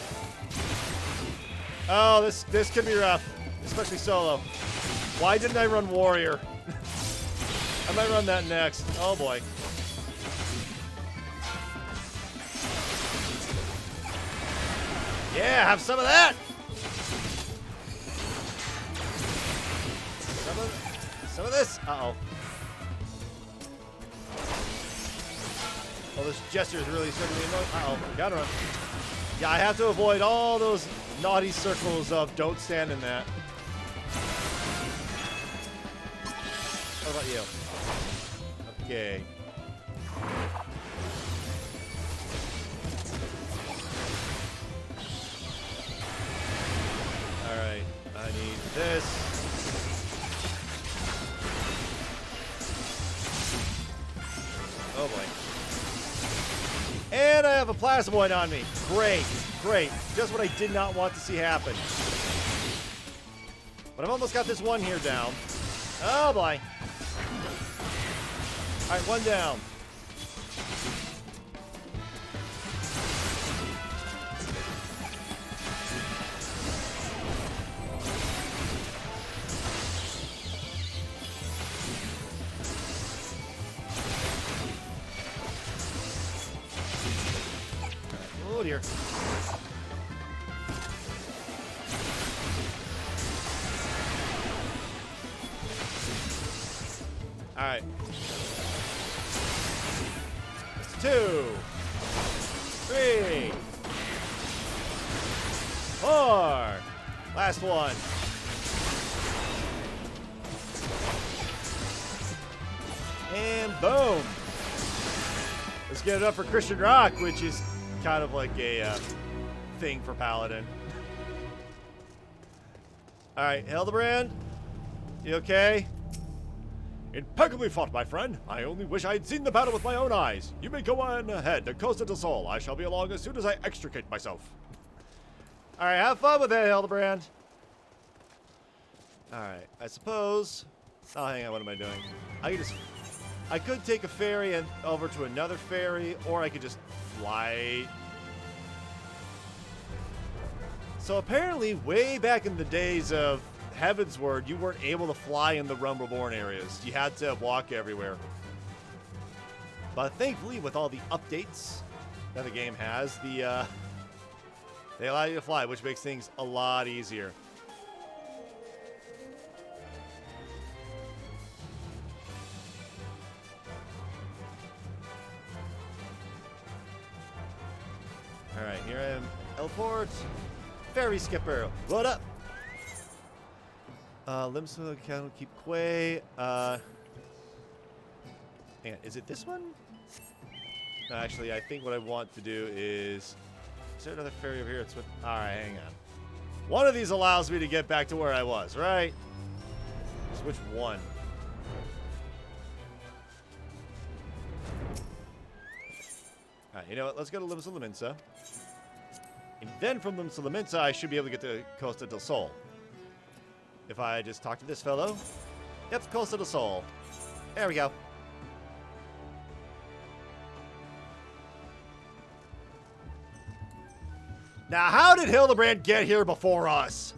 Oh, this could be rough. Especially solo. Why didn't I run warrior? I might run that next. Oh boy. Yeah, have some of that. Some of this. Uh-oh. Oh, this gesture is really starting to be annoying. Uh-oh. Gotta run. Yeah, I have to avoid all those naughty circles of don't stand in that. What about you? Okay. I need this. Oh boy. And I have a plasmoid on me. Great, great. Just what I did not want to see happen. But I've almost got this one here down. Oh boy. Alright, one down. Oh dear. Alright. That's 2, 3, 4. Last one. And boom. Let's get it up for Christian Rock, which is kind of like a thing for Paladin. Alright, Hildibrand? You okay? Impeccably fought, my friend. I only wish I had seen the battle with my own eyes. You may go on ahead to Costa del Sol. I shall be along as soon as I extricate myself. Alright, have fun with it, Hildibrand. Alright, I suppose... Oh, hang on, what am I doing? I could take a ferry and over to another ferry, or I could just fly. So apparently, way back in the days of Heavensward, you weren't able to fly in the Realm Reborn areas. You had to walk everywhere. But thankfully, with all the updates that the game has, they allow you to fly, which makes things a lot easier. Alright, here I am. Elport. Ferry skipper. What up? Limswell can keep Quay. Hang on, is it this one? No, actually, I think what I want to do is there another ferry over here? It's with. Alright, hang on. One of these allows me to get back to where I was, right? Just which one? Alright, you know what? Let's go to Limsa. And then from Limsa, I should be able to get to Costa del Sol. If I just talk to this fellow. Yep, Costa del Sol. There we go. Now, how did Hildibrand get here before us?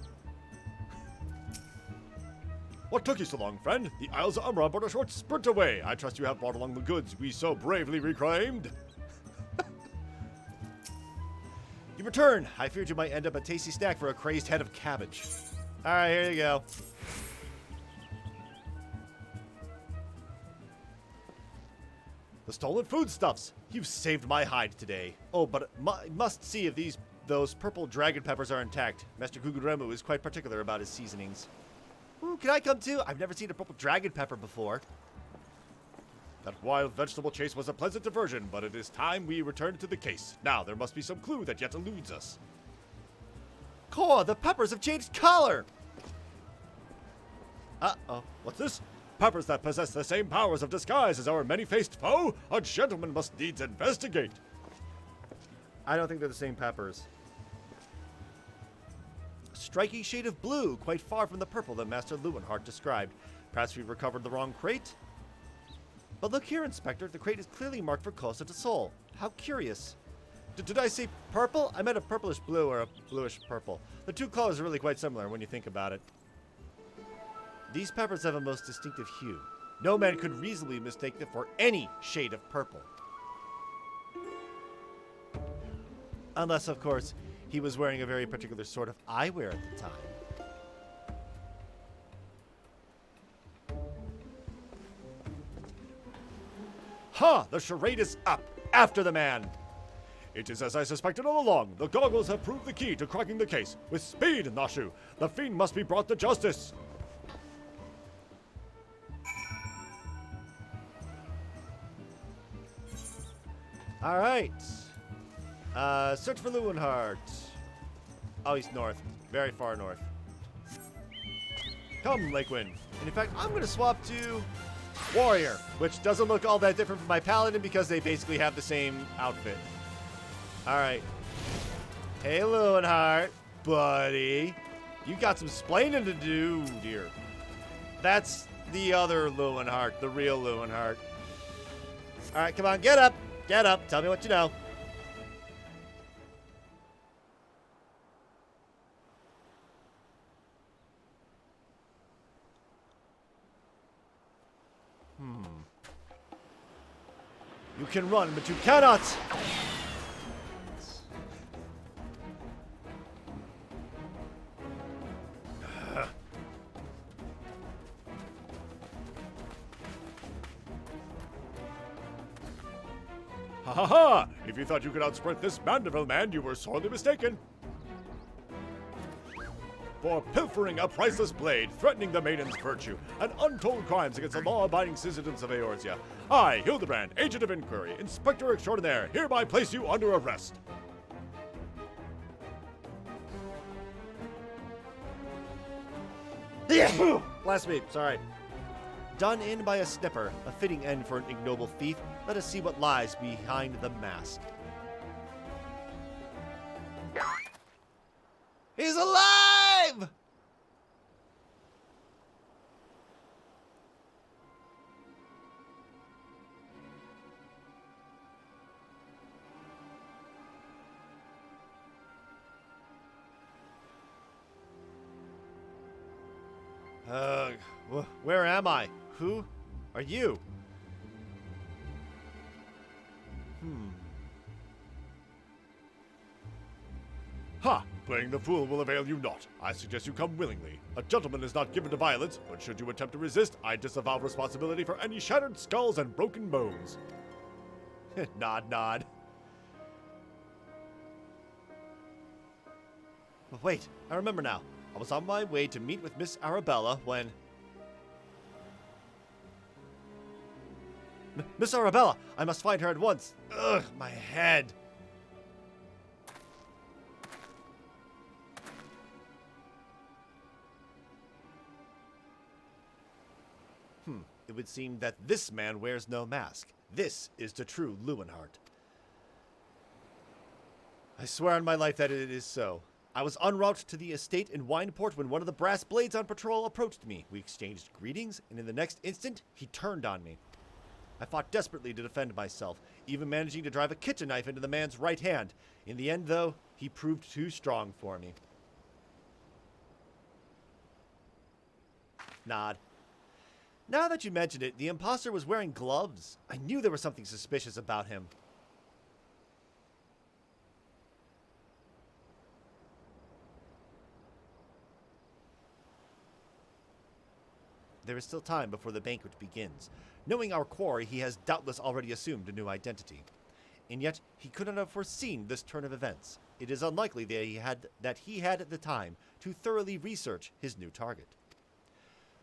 What took you so long, friend? The Isles of Umbra but a short sprint away. I trust you have brought along the goods we so bravely reclaimed. You return. I feared you might end up a tasty snack for a crazed head of cabbage. Alright, here you go. The stolen foodstuffs. You've saved my hide today. Oh, but must see if those purple dragon peppers are intact. Master Guguremu is quite particular about his seasonings. Ooh, can I come too? I've never seen a purple dragon pepper before. That wild vegetable chase was a pleasant diversion, but it is time we return to the case. Now, there must be some clue that yet eludes us. Core, the peppers have changed color! Uh-oh. What's this? Peppers that possess the same powers of disguise as our many-faced foe? A gentleman must needs investigate. I don't think they're the same peppers. A striking shade of blue, quite far from the purple that Master Lewenhart described. Perhaps we've recovered the wrong crate? But look here, Inspector. The crate is clearly marked for Costa del Sol. How curious. Did I say purple? I meant a purplish blue or a bluish purple. The two colors are really quite similar when you think about it. These peppers have a most distinctive hue. No man could reasonably mistake them for any shade of purple. Unless, of course, he was wearing a very particular sort of eyewear at the time. Ha! The charade is up! After the man! It is as I suspected all along. The goggles have proved the key to cracking the case. With speed, Nashu! The fiend must be brought to justice! Alright. Search for Lewenhart. Oh, he's north. Very far north. Come, Lakewind. And in fact, I'm going to swap to Warrior, which doesn't look all that different from my Paladin because they basically have the same outfit. All right. Hey, Lewenhart, buddy. You got some splaining to do, dear. That's the other Lewenhart, the real Lewenhart. All right, come on, get up. Get up. Tell me what you know. You can run, but you cannot. Ha ha ha! If you thought you could outsprint this Mandeville man, you were sorely mistaken. For pilfering a priceless blade, threatening the maiden's virtue, and untold crimes against the law-abiding citizens of Eorzea, I, Hildibrand, Agent of Inquiry, Inspector Extraordinaire, hereby place you under arrest. Blasphemy, sorry. Done in by a snipper, a fitting end for an ignoble thief. Let us see what lies behind the mask. He's alive! Where am I? Who are you? Ha! Playing the fool will avail you not. I suggest you come willingly. A gentleman is not given to violence, but should you attempt to resist, I disavow responsibility for any shattered skulls and broken bones. Nod, nod. But wait, I remember now. I was on my way to meet with Miss Arabella when... Miss Arabella! I must find her at once. Ugh, my head. It would seem that this man wears no mask. This is the true Lewenhart. I swear on my life that it is so. I was en route to the estate in Wineport when one of the brass blades on patrol approached me. We exchanged greetings, and in the next instant, he turned on me. I fought desperately to defend myself, even managing to drive a kitchen knife into the man's right hand. In the end, though, he proved too strong for me. Nod. Now that you mentioned it, the imposter was wearing gloves. I knew there was something suspicious about him. There is still time before the banquet begins. Knowing our quarry, he has doubtless already assumed a new identity. And yet, he could not have foreseen this turn of events. It is unlikely that he had the time to thoroughly research his new target.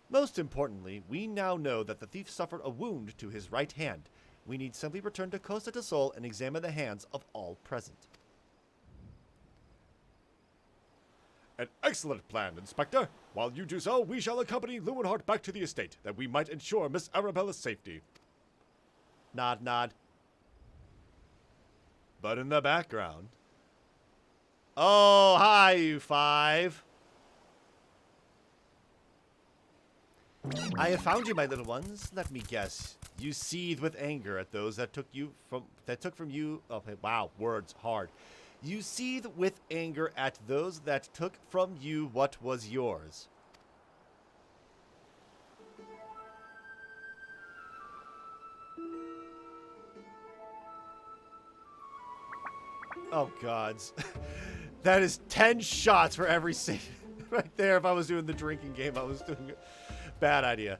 Most importantly, we now know that the thief suffered a wound to his right hand. We need simply return to Costa del Sol and examine the hands of all present. An excellent plan, Inspector. While you do so, we shall accompany Lewenhart back to the estate, that we might ensure Miss Arabella's safety. Nod, nod. But in the background... Oh, hi, you five. I have found you, my little ones. Let me guess. You seethe with anger at those that took from you. Oh, wow, words hard. You seethe with anger at those that took from you what was yours. Oh, gods. That is 10 shots for every scene. Right there, if I was doing the drinking game, I was doing it. Bad idea.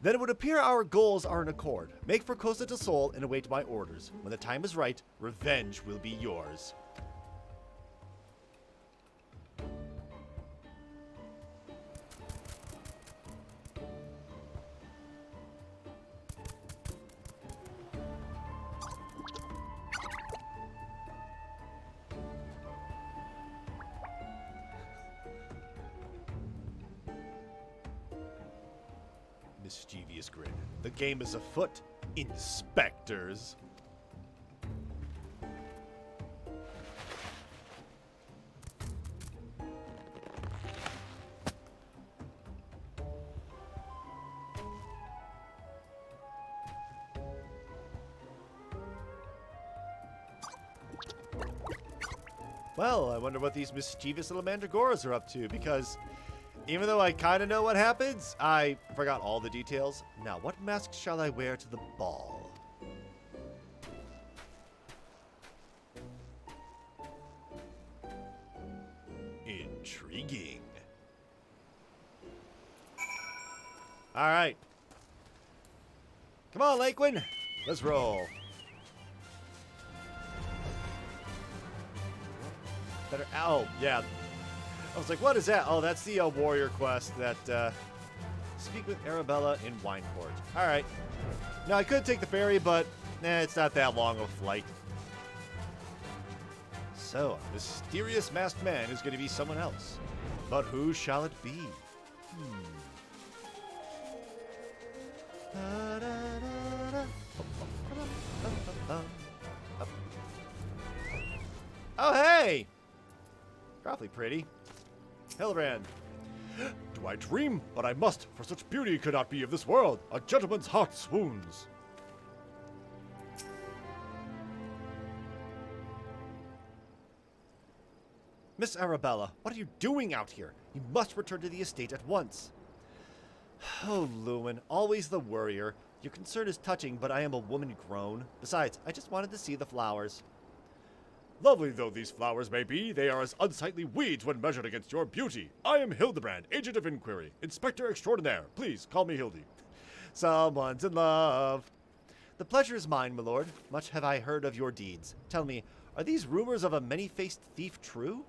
Then it would appear our goals are in accord. Make for Costa del Sol and await my orders. When the time is right, revenge will be yours. mischievous grin. The game is afoot, inspectors. Well, I wonder what these mischievous little mandragoras are up to, because even though I kind of know what happens, I forgot all the details. Now, what mask shall I wear to the ball? Intriguing. All right. Come on, Lakewind. Let's roll. Better. Oh, yeah. I was like, what is that? Oh, that's the warrior quest that, speak with Arabella in Wineport. All right. Now, I could take the ferry, but it's not that long of a flight. So, a mysterious masked man is going to be someone else. But who shall it be? Oh, hey! Awfully pretty. Hildibrand. Do I dream? But I must, for such beauty could not be of this world. A gentleman's heart swoons. Miss Arabella, what are you doing out here? You must return to the estate at once. Oh, Lewin, always the worrier. Your concern is touching, but I am a woman grown. Besides, I just wanted to see the flowers. Lovely though these flowers may be, they are as unsightly weeds when measured against your beauty. I am Hildibrand, Agent of Inquiry, Inspector Extraordinaire. Please, call me Hildy. Someone's in love. The pleasure is mine, my lord. Much have I heard of your deeds. Tell me, are these rumors of a many-faced thief true?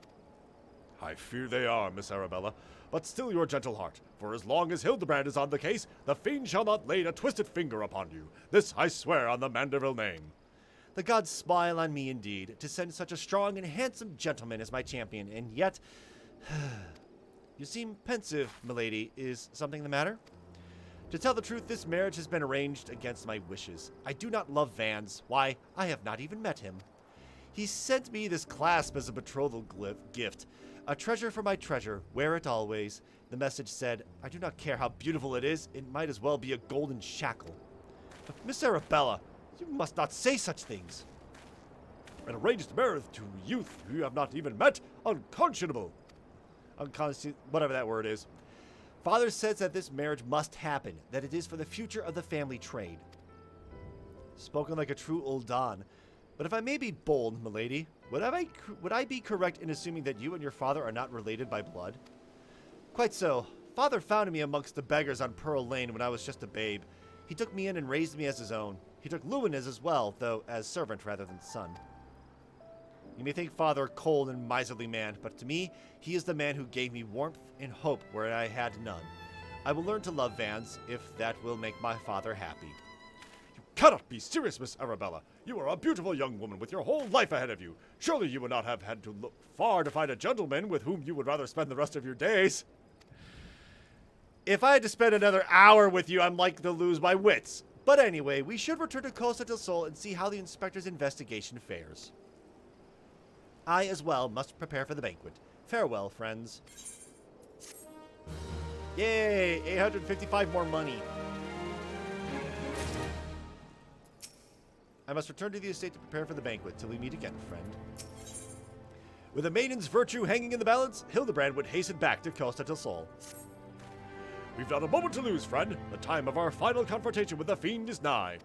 I fear they are, Miss Arabella, but still your gentle heart, for as long as Hildibrand is on the case, the fiend shall not lay a twisted finger upon you. This I swear on the Manderville name. The gods smile on me indeed, to send such a strong and handsome gentleman as my champion, and yet... You seem pensive, milady. Is something the matter? To tell the truth, this marriage has been arranged against my wishes. I do not love Vans. Why, I have not even met him. He sent me this clasp as a betrothal gift. A treasure for my treasure, wear it always. The message said, I do not care how beautiful it is, it might as well be a golden shackle. But Miss Arabella, you must not say such things. An arranged marriage to youth who you have not even met? Unconscionable. Whatever that word is. Father says that this marriage must happen, that it is for the future of the family trade. Spoken like a true old Don. But if I may be bold, milady, would I be correct in assuming that you and your father are not related by blood? Quite so. Father found me amongst the beggars on Pearl Lane when I was just a babe. He took me in and raised me as his own. He took Lewin as well, though as servant rather than son. You may think Father a cold and miserly man, but to me, he is the man who gave me warmth and hope where I had none. I will learn to love Vans, if that will make my father happy. You cannot be serious, Miss Arabella. You are a beautiful young woman with your whole life ahead of you. Surely you would not have had to look far to find a gentleman with whom you would rather spend the rest of your days. If I had to spend another hour with you, I'm likely to lose my wits. But anyway, we should return to Costa del Sol and see how the inspector's investigation fares. I, as well, must prepare for the banquet. Farewell, friends. Yay! 855 more money. I must return to the estate to prepare for the banquet till we meet again, friend. With a maiden's virtue hanging in the balance, Hildibrand would hasten back to Costa del Sol. We've not a moment to lose, friend. The time of our final confrontation with the fiend is nigh.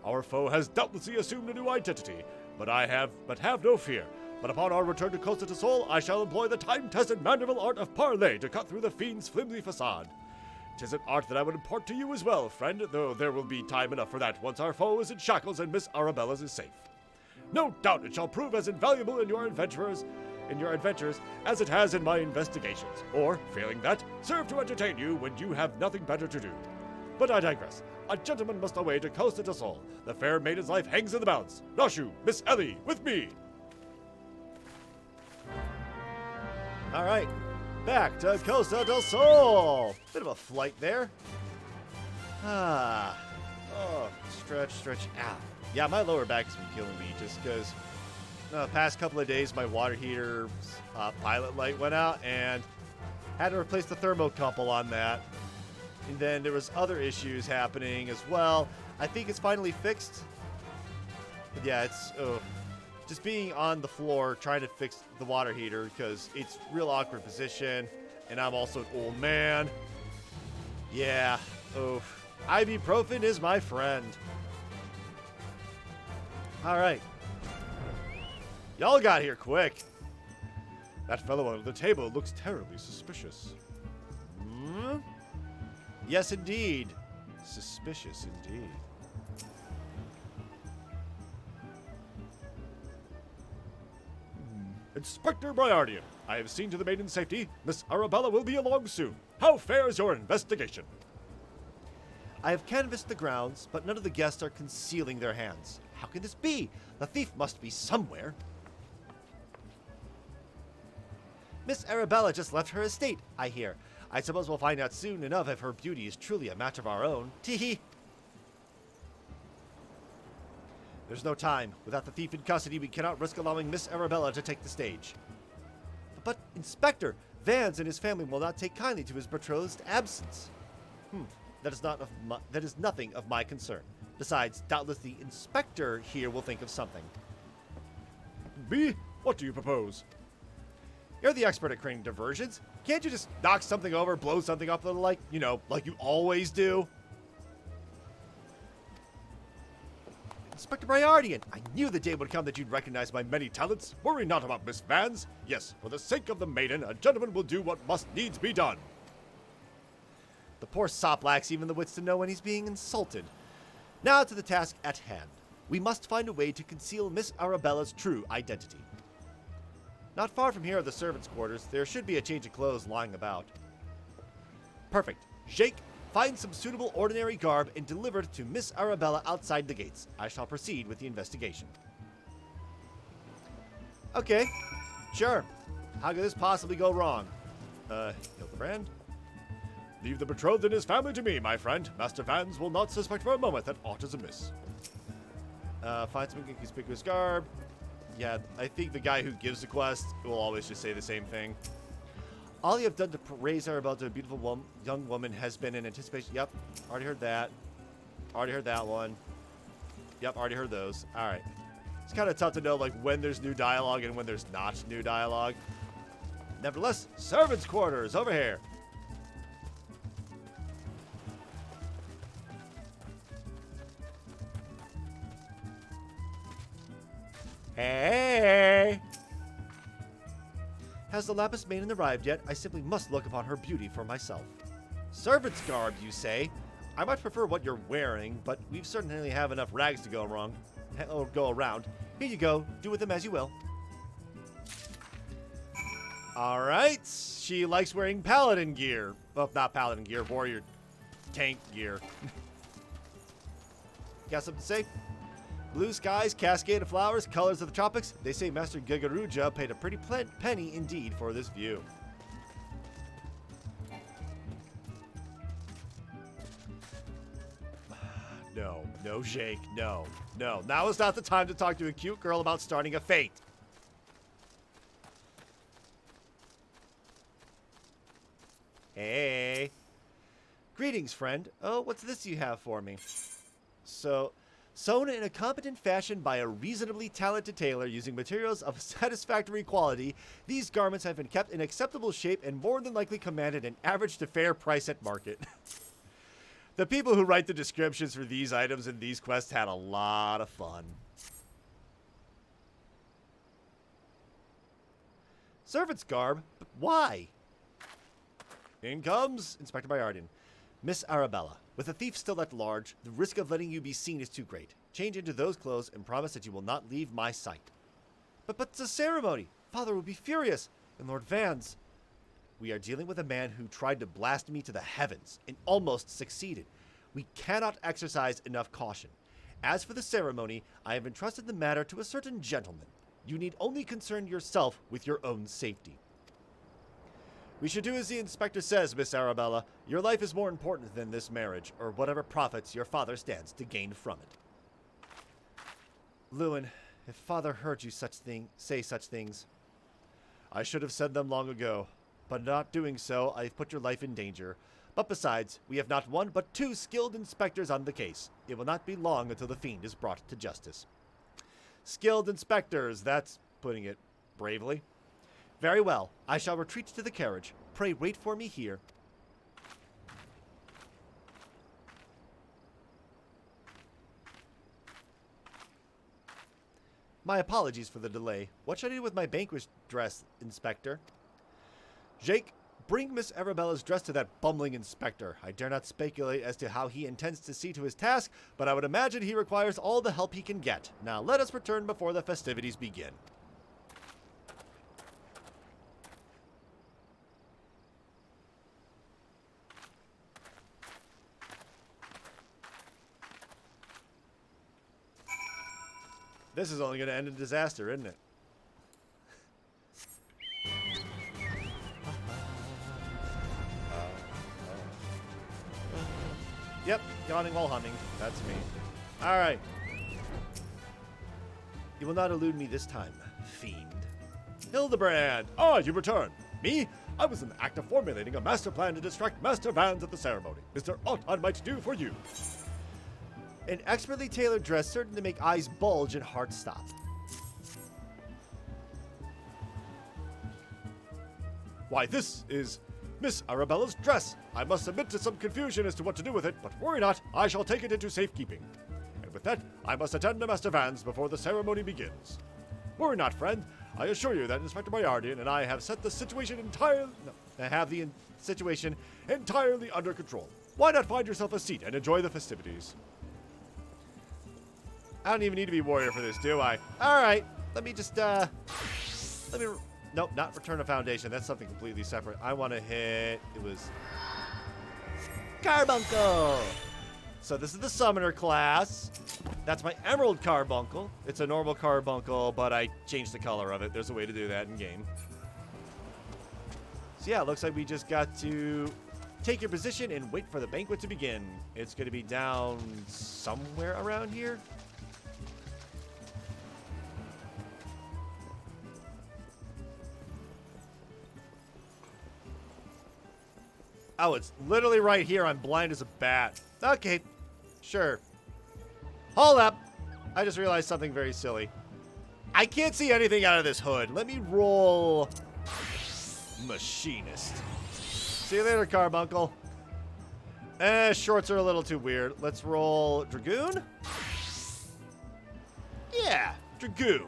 Our foe has doubtlessly assumed a new identity, but have no fear. But upon our return to Costa del Sol, I shall employ the time-tested Manderville art of parley to cut through the fiend's flimsy facade. 'Tis an art that I would impart to you as well, friend, though there will be time enough for that once our foe is in shackles and Miss Arabella's is safe. No doubt it shall prove as invaluable in your adventures as it has in my investigations, or, failing that, serve to entertain you when you have nothing better to do. But I digress. A gentleman must away to Costa del Sol. The fair maiden's life hangs in the balance. Noshu, Miss Ellie, with me! All right, back to Costa del Sol. Bit of a flight there. Ah. Oh, stretch. Ow. Yeah, my lower back has been killing me just because past couple of days my water heater pilot light went out and had to replace the thermocouple on that. And then there was other issues happening as well. I think it's finally fixed. But yeah, it's just being on the floor trying to fix the water heater because it's real awkward position. And I'm also an old man. Yeah. Ibuprofen is my friend. Alright. Y'all got here quick. That fellow under the table looks terribly suspicious. Hmm? Yes, indeed. Suspicious indeed. Inspector Briardian, I have seen to the maiden's safety. Miss Arabella will be along soon. How fares your investigation? I have canvassed the grounds, but none of the guests are concealing their hands. How can this be? The thief must be somewhere. Miss Arabella just left her estate, I hear. I suppose we'll find out soon enough if her beauty is truly a match of our own. Teehee. There's no time. Without the thief in custody, we cannot risk allowing Miss Arabella to take the stage. But, Inspector, Vance and his family will not take kindly to his betrothed's absence. That is nothing of my concern. Besides, doubtless the inspector here will think of something. B, what do you propose? You're the expert at creating diversions. Can't you just knock something over, blow something up, like you always do? Inspector Briardian, I knew the day would come that you'd recognize my many talents. Worry not about Miss Vance. Yes, for the sake of the maiden, a gentleman will do what must needs be done. The poor sop lacks even the wits to know when he's being insulted. Now to the task at hand. We must find a way to conceal Miss Arabella's true identity. Not far from here are the servants' quarters. There should be a change of clothes lying about. Perfect. Jake, find some suitable ordinary garb and deliver it to Miss Arabella outside the gates. I shall proceed with the investigation. Okay, sure. How could this possibly go wrong? Hildibrand? Leave the betrothed and his family to me, my friend. Master Vance will not suspect for a moment that aught is amiss. Find some inconspicuous garb. Yeah, I think the guy who gives the quest will always just say the same thing. All you have done to raise Arabella to a beautiful young woman has been in anticipation. Yep, already heard that. Already heard that one. Yep, already heard those. All right. It's kind of tough to know when there's new dialogue and when there's not new dialogue. Nevertheless, servants' quarters over here. Hey! Has the Lapis maiden arrived yet? I simply must look upon her beauty for myself. Servant's garb, you say? I might prefer what you're wearing, but we've certainly have enough rags to go around. Here you go. Do with them as you will. All right. She likes wearing paladin gear. Well, not paladin gear, warrior tank gear. Got something to say? Blue skies, cascade of flowers, colors of the tropics. They say Master Gagaruja paid a pretty penny indeed for this view. No, Jake, no. Now is not the time to talk to a cute girl about starting a fate. Hey. Greetings, friend. Oh, what's this you have for me? Sewn in a competent fashion by a reasonably talented tailor using materials of satisfactory quality, these garments have been kept in acceptable shape and more than likely commanded an average to fair price at market. The people who write the descriptions for these items in these quests had a lot of fun. Servant's garb? But why? In comes Inspector Briardian. Miss Arabella, with the thief still at large, the risk of letting you be seen is too great. Change into those clothes and promise that you will not leave my sight. But it's a ceremony. Father would be furious. And Lord Vance... We are dealing with a man who tried to blast me to the heavens and almost succeeded. We cannot exercise enough caution. As for the ceremony, I have entrusted the matter to a certain gentleman. You need only concern yourself with your own safety. We should do as the inspector says, Miss Arabella. Your life is more important than this marriage, or whatever profits your father stands to gain from it. Lewin, if father heard you say such things, I should have said them long ago, but not doing so, I've put your life in danger. But besides, we have not one but 2 skilled inspectors on the case. It will not be long until the fiend is brought to justice. Skilled inspectors, that's putting it bravely. Very well, I shall retreat to the carriage. Pray wait for me here. My apologies for the delay. What should I do with my banquet dress, Inspector? Jake, bring Miss Arabella's dress to that bumbling inspector. I dare not speculate as to how he intends to see to his task, but I would imagine he requires all the help he can get. Now let us return before the festivities begin. This is only going to end in disaster, isn't it? Yep, yawning while humming. That's me. Alright. You will not elude me this time, fiend. Hildibrand! Ah, you return. Me? I was in the act of formulating a master plan to distract Master Vans at the ceremony. Is there aught I might do for you? An expertly tailored dress certain to make eyes bulge and hearts stop. Why, this is Miss Arabella's dress. I must submit to some confusion as to what to do with it, but worry not, I shall take it into safekeeping. And with that, I must attend to Master Vans before the ceremony begins. Worry not, friend. I assure you that Inspector Boyardian and I have set the situation situation entirely under control. Why not find yourself a seat and enjoy the festivities? I don't even need to be warrior for this, do I? Alright, let me just, nope, not return a foundation. That's something completely separate. I want to hit, it was Carbuncle! So this is the summoner class. That's my emerald carbuncle. It's a normal carbuncle, but I changed the color of it. There's a way to do that in game. So yeah, it looks like we just got to take your position and wait for the banquet to begin. It's going to be down somewhere around here. Oh, it's literally right here. I'm blind as a bat. Okay, sure. Hold up. I just realized something very silly. I can't see anything out of this hood. Let me roll Machinist. See you later, Carbuncle. Shorts are a little too weird. Let's roll Dragoon. Yeah, Dragoon.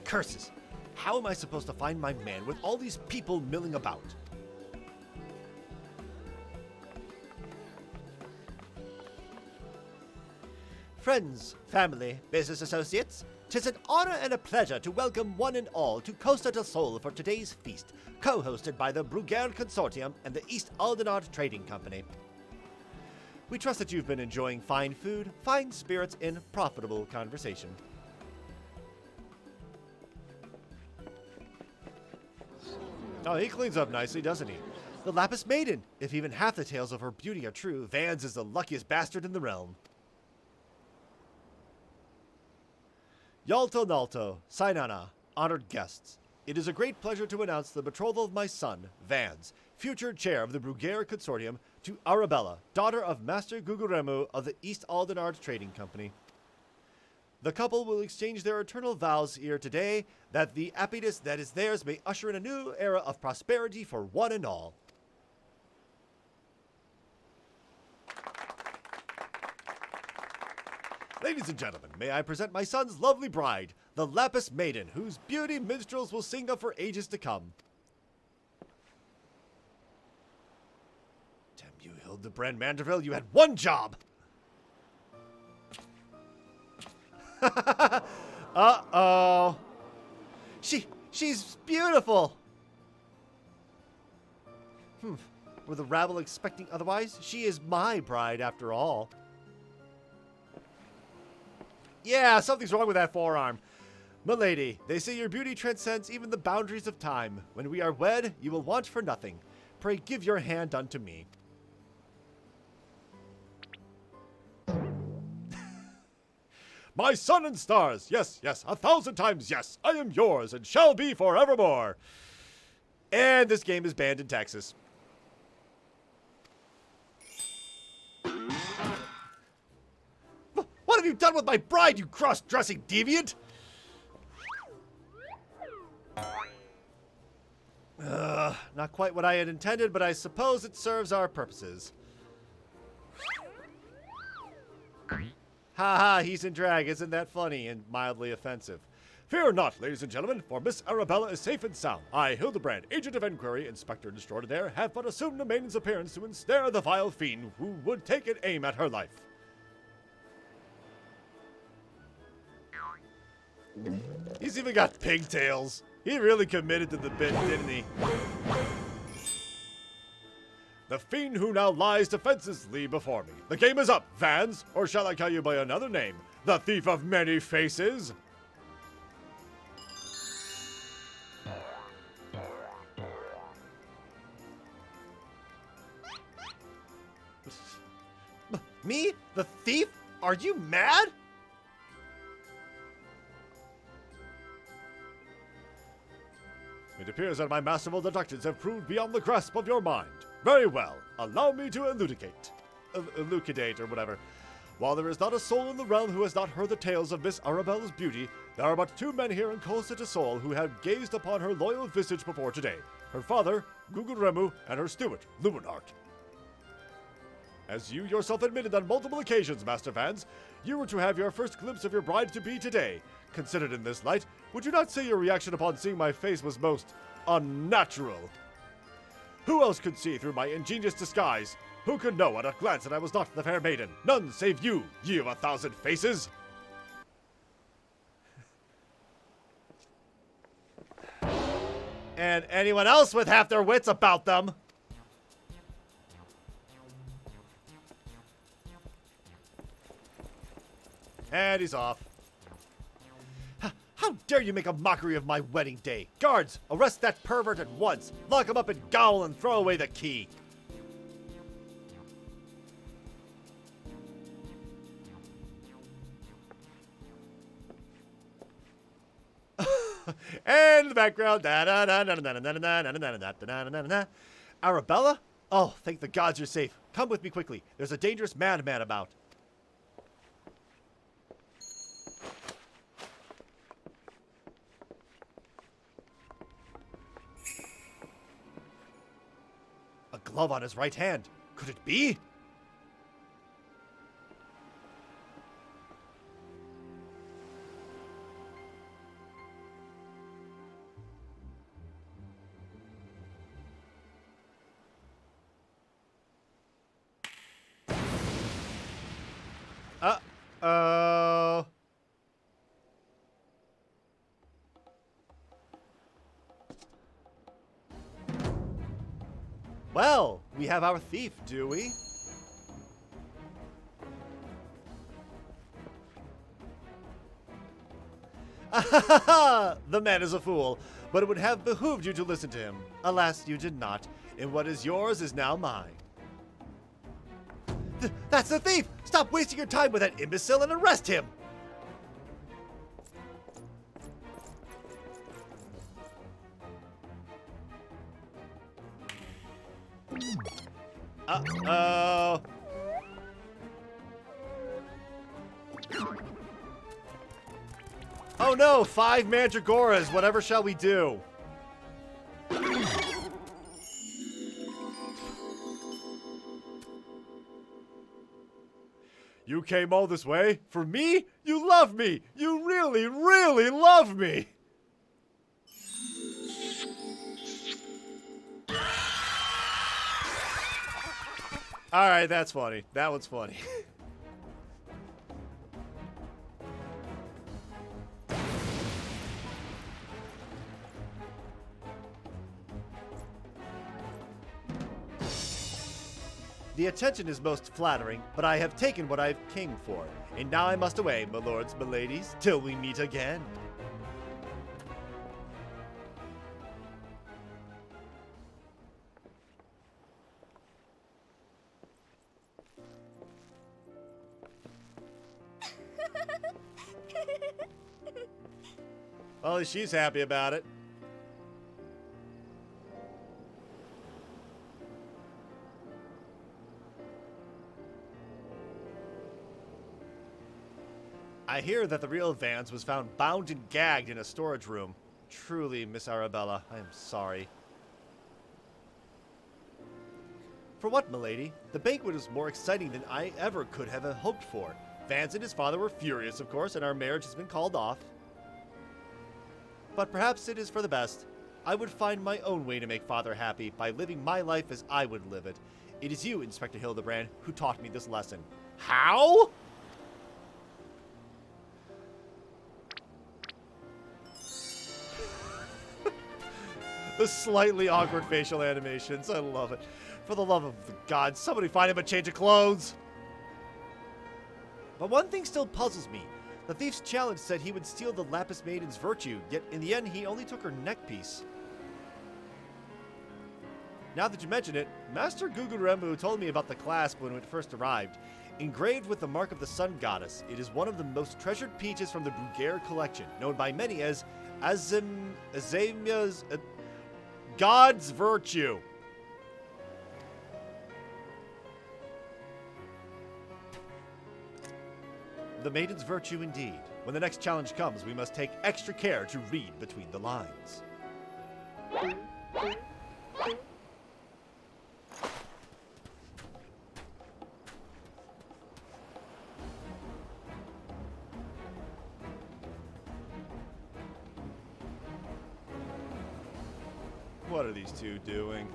Curses! How am I supposed to find my man with all these people milling about? Friends, family, business associates, 'tis an honor and a pleasure to welcome one and all to Costa del Sol for today's feast, co-hosted by the Bruguière Consortium and the East Aldenard Trading Company. We trust that you've been enjoying fine food, fine spirits, and profitable conversation. Oh, he cleans up nicely, doesn't he? The Lapis Maiden. If even half the tales of her beauty are true, Vans is the luckiest bastard in the realm. Yalto Nalto, Sainana, honored guests. It is a great pleasure to announce the betrothal of my son, Vans, future chair of the Bruguière Consortium, to Arabella, daughter of Master Guguremu of the East Aldenard Trading Company. The couple will exchange their eternal vows here today that the happiness that is theirs may usher in a new era of prosperity for one and all. Ladies and gentlemen, may I present my son's lovely bride, the Lapis Maiden, whose beauty minstrels will sing of for ages to come. Damn you, Hildibrand Manderville, you had one job! Uh-oh. She's beautiful! Were the rabble expecting otherwise? She is my bride, after all. Yeah, something's wrong with that forearm. Milady, they say your beauty transcends even the boundaries of time. When we are wed, you will want for nothing. Pray give your hand unto me. My sun and stars, yes, yes, 1,000 times yes, I am yours and shall be forevermore. And this game is banned in Texas. What have you done with my bride, you cross-dressing deviant? Not quite what I had intended, but I suppose it serves our purposes. Haha, he's in drag. Isn't that funny and mildly offensive? Fear not, ladies and gentlemen, for Miss Arabella is safe and sound. I, Hildibrand, Agent of Enquiry, Inspector Extraordinaire, have but assumed the maiden's appearance to ensnare the vile fiend who would take an aim at her life. He's even got pigtails. He really committed to the bit, didn't he? The fiend who now lies defenselessly before me. The game is up, Vans, or shall I call you by another name? The Thief of Many Faces? Me? The thief? Are you mad? It appears that my masterful deductions have proved beyond the grasp of your mind. Very well. Allow me to elucidate. Elucidate, or whatever. While there is not a soul in the realm who has not heard the tales of Miss Arabella's beauty, there are but 2 men here in Costa de Sol who have gazed upon her loyal visage before today. Her father, Guguremu, and her steward, Luminart. As you yourself admitted on multiple occasions, Master Vans, you were to have your first glimpse of your bride-to-be today. Considered in this light, would you not say your reaction upon seeing my face was most unnatural? Who else could see through my ingenious disguise? Who could know at a glance that I was not the fair maiden? None save you, ye of 1,000 faces! And anyone else with half their wits about them. And he's off. How dare you make a mockery of my wedding day? Guards, arrest that pervert at once. Lock him up in gaol and throw away the key. And in the background, Arabella? Oh, thank the gods you're safe. Come with me quickly. There's a dangerous madman about. A glove on his right hand. Could it be? Uh-oh. Well, we have our thief, do we? The man is a fool, but it would have behooved you to listen to him. Alas, you did not, and what is yours is now mine. That's the thief! Stop wasting your time with that imbecile and arrest him! Uh-oh. Oh no, 5 mandragoras. Whatever shall we do? You came all this way? For me? You love me! You really, really love me! Alright, that's funny. That one's funny. The attention is most flattering, but I have taken what I came for, and now I must away, my lords, my ladies, till we meet again. Well, she's happy about it. I hear that the real Vance was found bound and gagged in a storage room. Truly, Miss Arabella, I am sorry. For what, milady? The banquet was more exciting than I ever could have hoped for. Vance and his father were furious, of course, and our marriage has been called off. But perhaps it is for the best. I would find my own way to make father happy by living my life as I would live it. It is you, Inspector Hildibrand, who taught me this lesson. How? The slightly awkward facial animations. I love it. For the love of the gods, somebody find him a change of clothes. But one thing still puzzles me. The thief's challenge said he would steal the Lapis Maiden's virtue, yet in the end he only took her neck piece. Now that you mention it, Master Gugurembu told me about the clasp when it first arrived. Engraved with the mark of the sun goddess, it is one of the most treasured pieces from the Bruguiere collection, known by many as Azamia's God's Virtue. The Maiden's Virtue indeed. When the next challenge comes, we must take extra care to read between the lines. What are these two doing?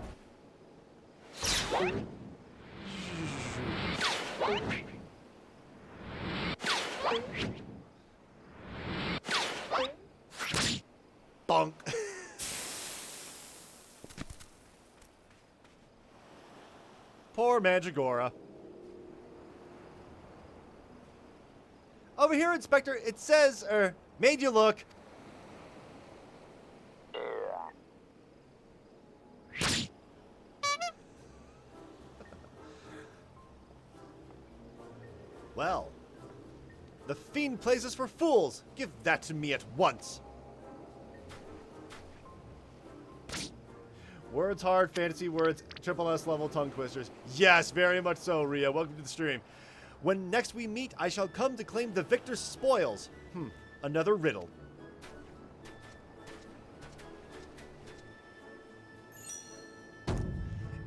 Bonk. Poor Mandragora. Over here, Inspector, it says, made you look. Well, the fiend plays us for fools. Give that to me at once. Words hard, fantasy words, triple S level tongue twisters. Yes, very much so, Ria. Welcome to the stream. When next we meet, I shall come to claim the victor's spoils. Another riddle.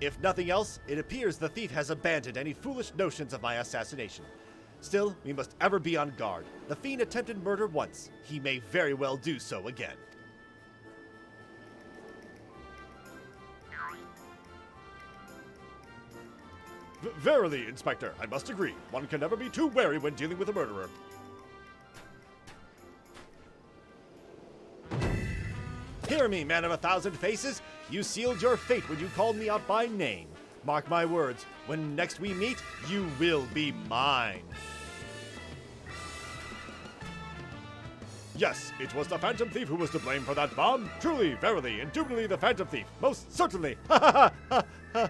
If nothing else, it appears the thief has abandoned any foolish notions of my assassination. Still, we must ever be on guard. The fiend attempted murder once. He may very well do so again. Verily, Inspector, I must agree. One can never be too wary when dealing with a murderer. Hear me, man of 1,000 faces. You sealed your fate when you called me out by name. Mark my words, when next we meet, you will be mine. Yes, it was the Phantom Thief who was to blame for that bomb. Truly, verily, indubitably the Phantom Thief. Most certainly. Ha ha ha ha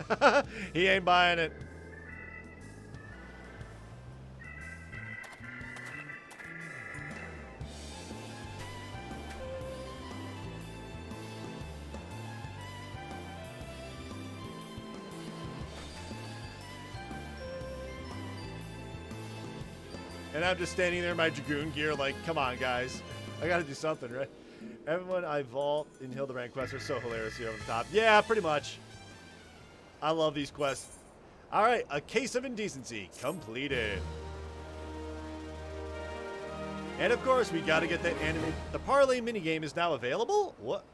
ha. He ain't buying it. And I'm just standing there in my Dragoon gear like, come on, guys. I gotta do something, right? Everyone I vault in Hildibrand quests are so hilarious here over the top. Yeah, pretty much. I love these quests. All right, a case of indecency completed. And of course, we gotta get that anime. The parlay minigame is now available? What?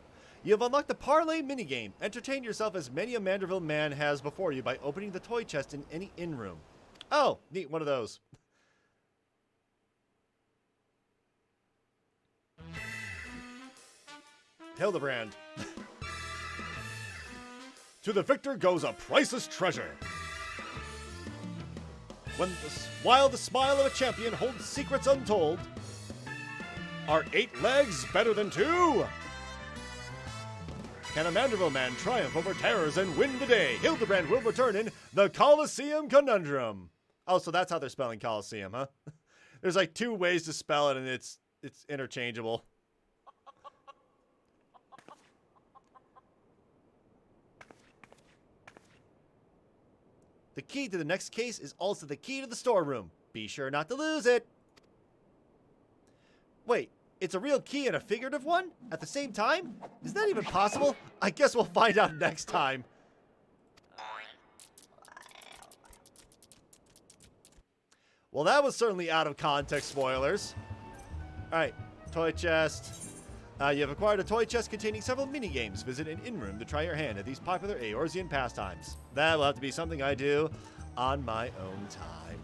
You have unlocked the parlay minigame. Entertain yourself as many a Manderville man has before you by opening the toy chest in any inn room. Oh, neat, one of those. Hildibrand. To the victor goes a priceless treasure. While the smile of a champion holds secrets untold, are 8 legs better than 2? Can a Manderville man triumph over terrors and win the day? Hildibrand will return in the Colosseum Conundrum. Oh, so that's how they're spelling Colosseum, huh? There's like 2 ways to spell it, and it's interchangeable. The key to the next case is also the key to the storeroom. Be sure not to lose it. Wait, it's a real key and a figurative one at the same time? Is that even possible? I guess we'll find out next time. Well, that was certainly out of context spoilers. Alright, toy chest. You have acquired a toy chest containing several mini-games. Visit an in-room to try your hand at these popular Eorzean pastimes. That will have to be something I do on my own time.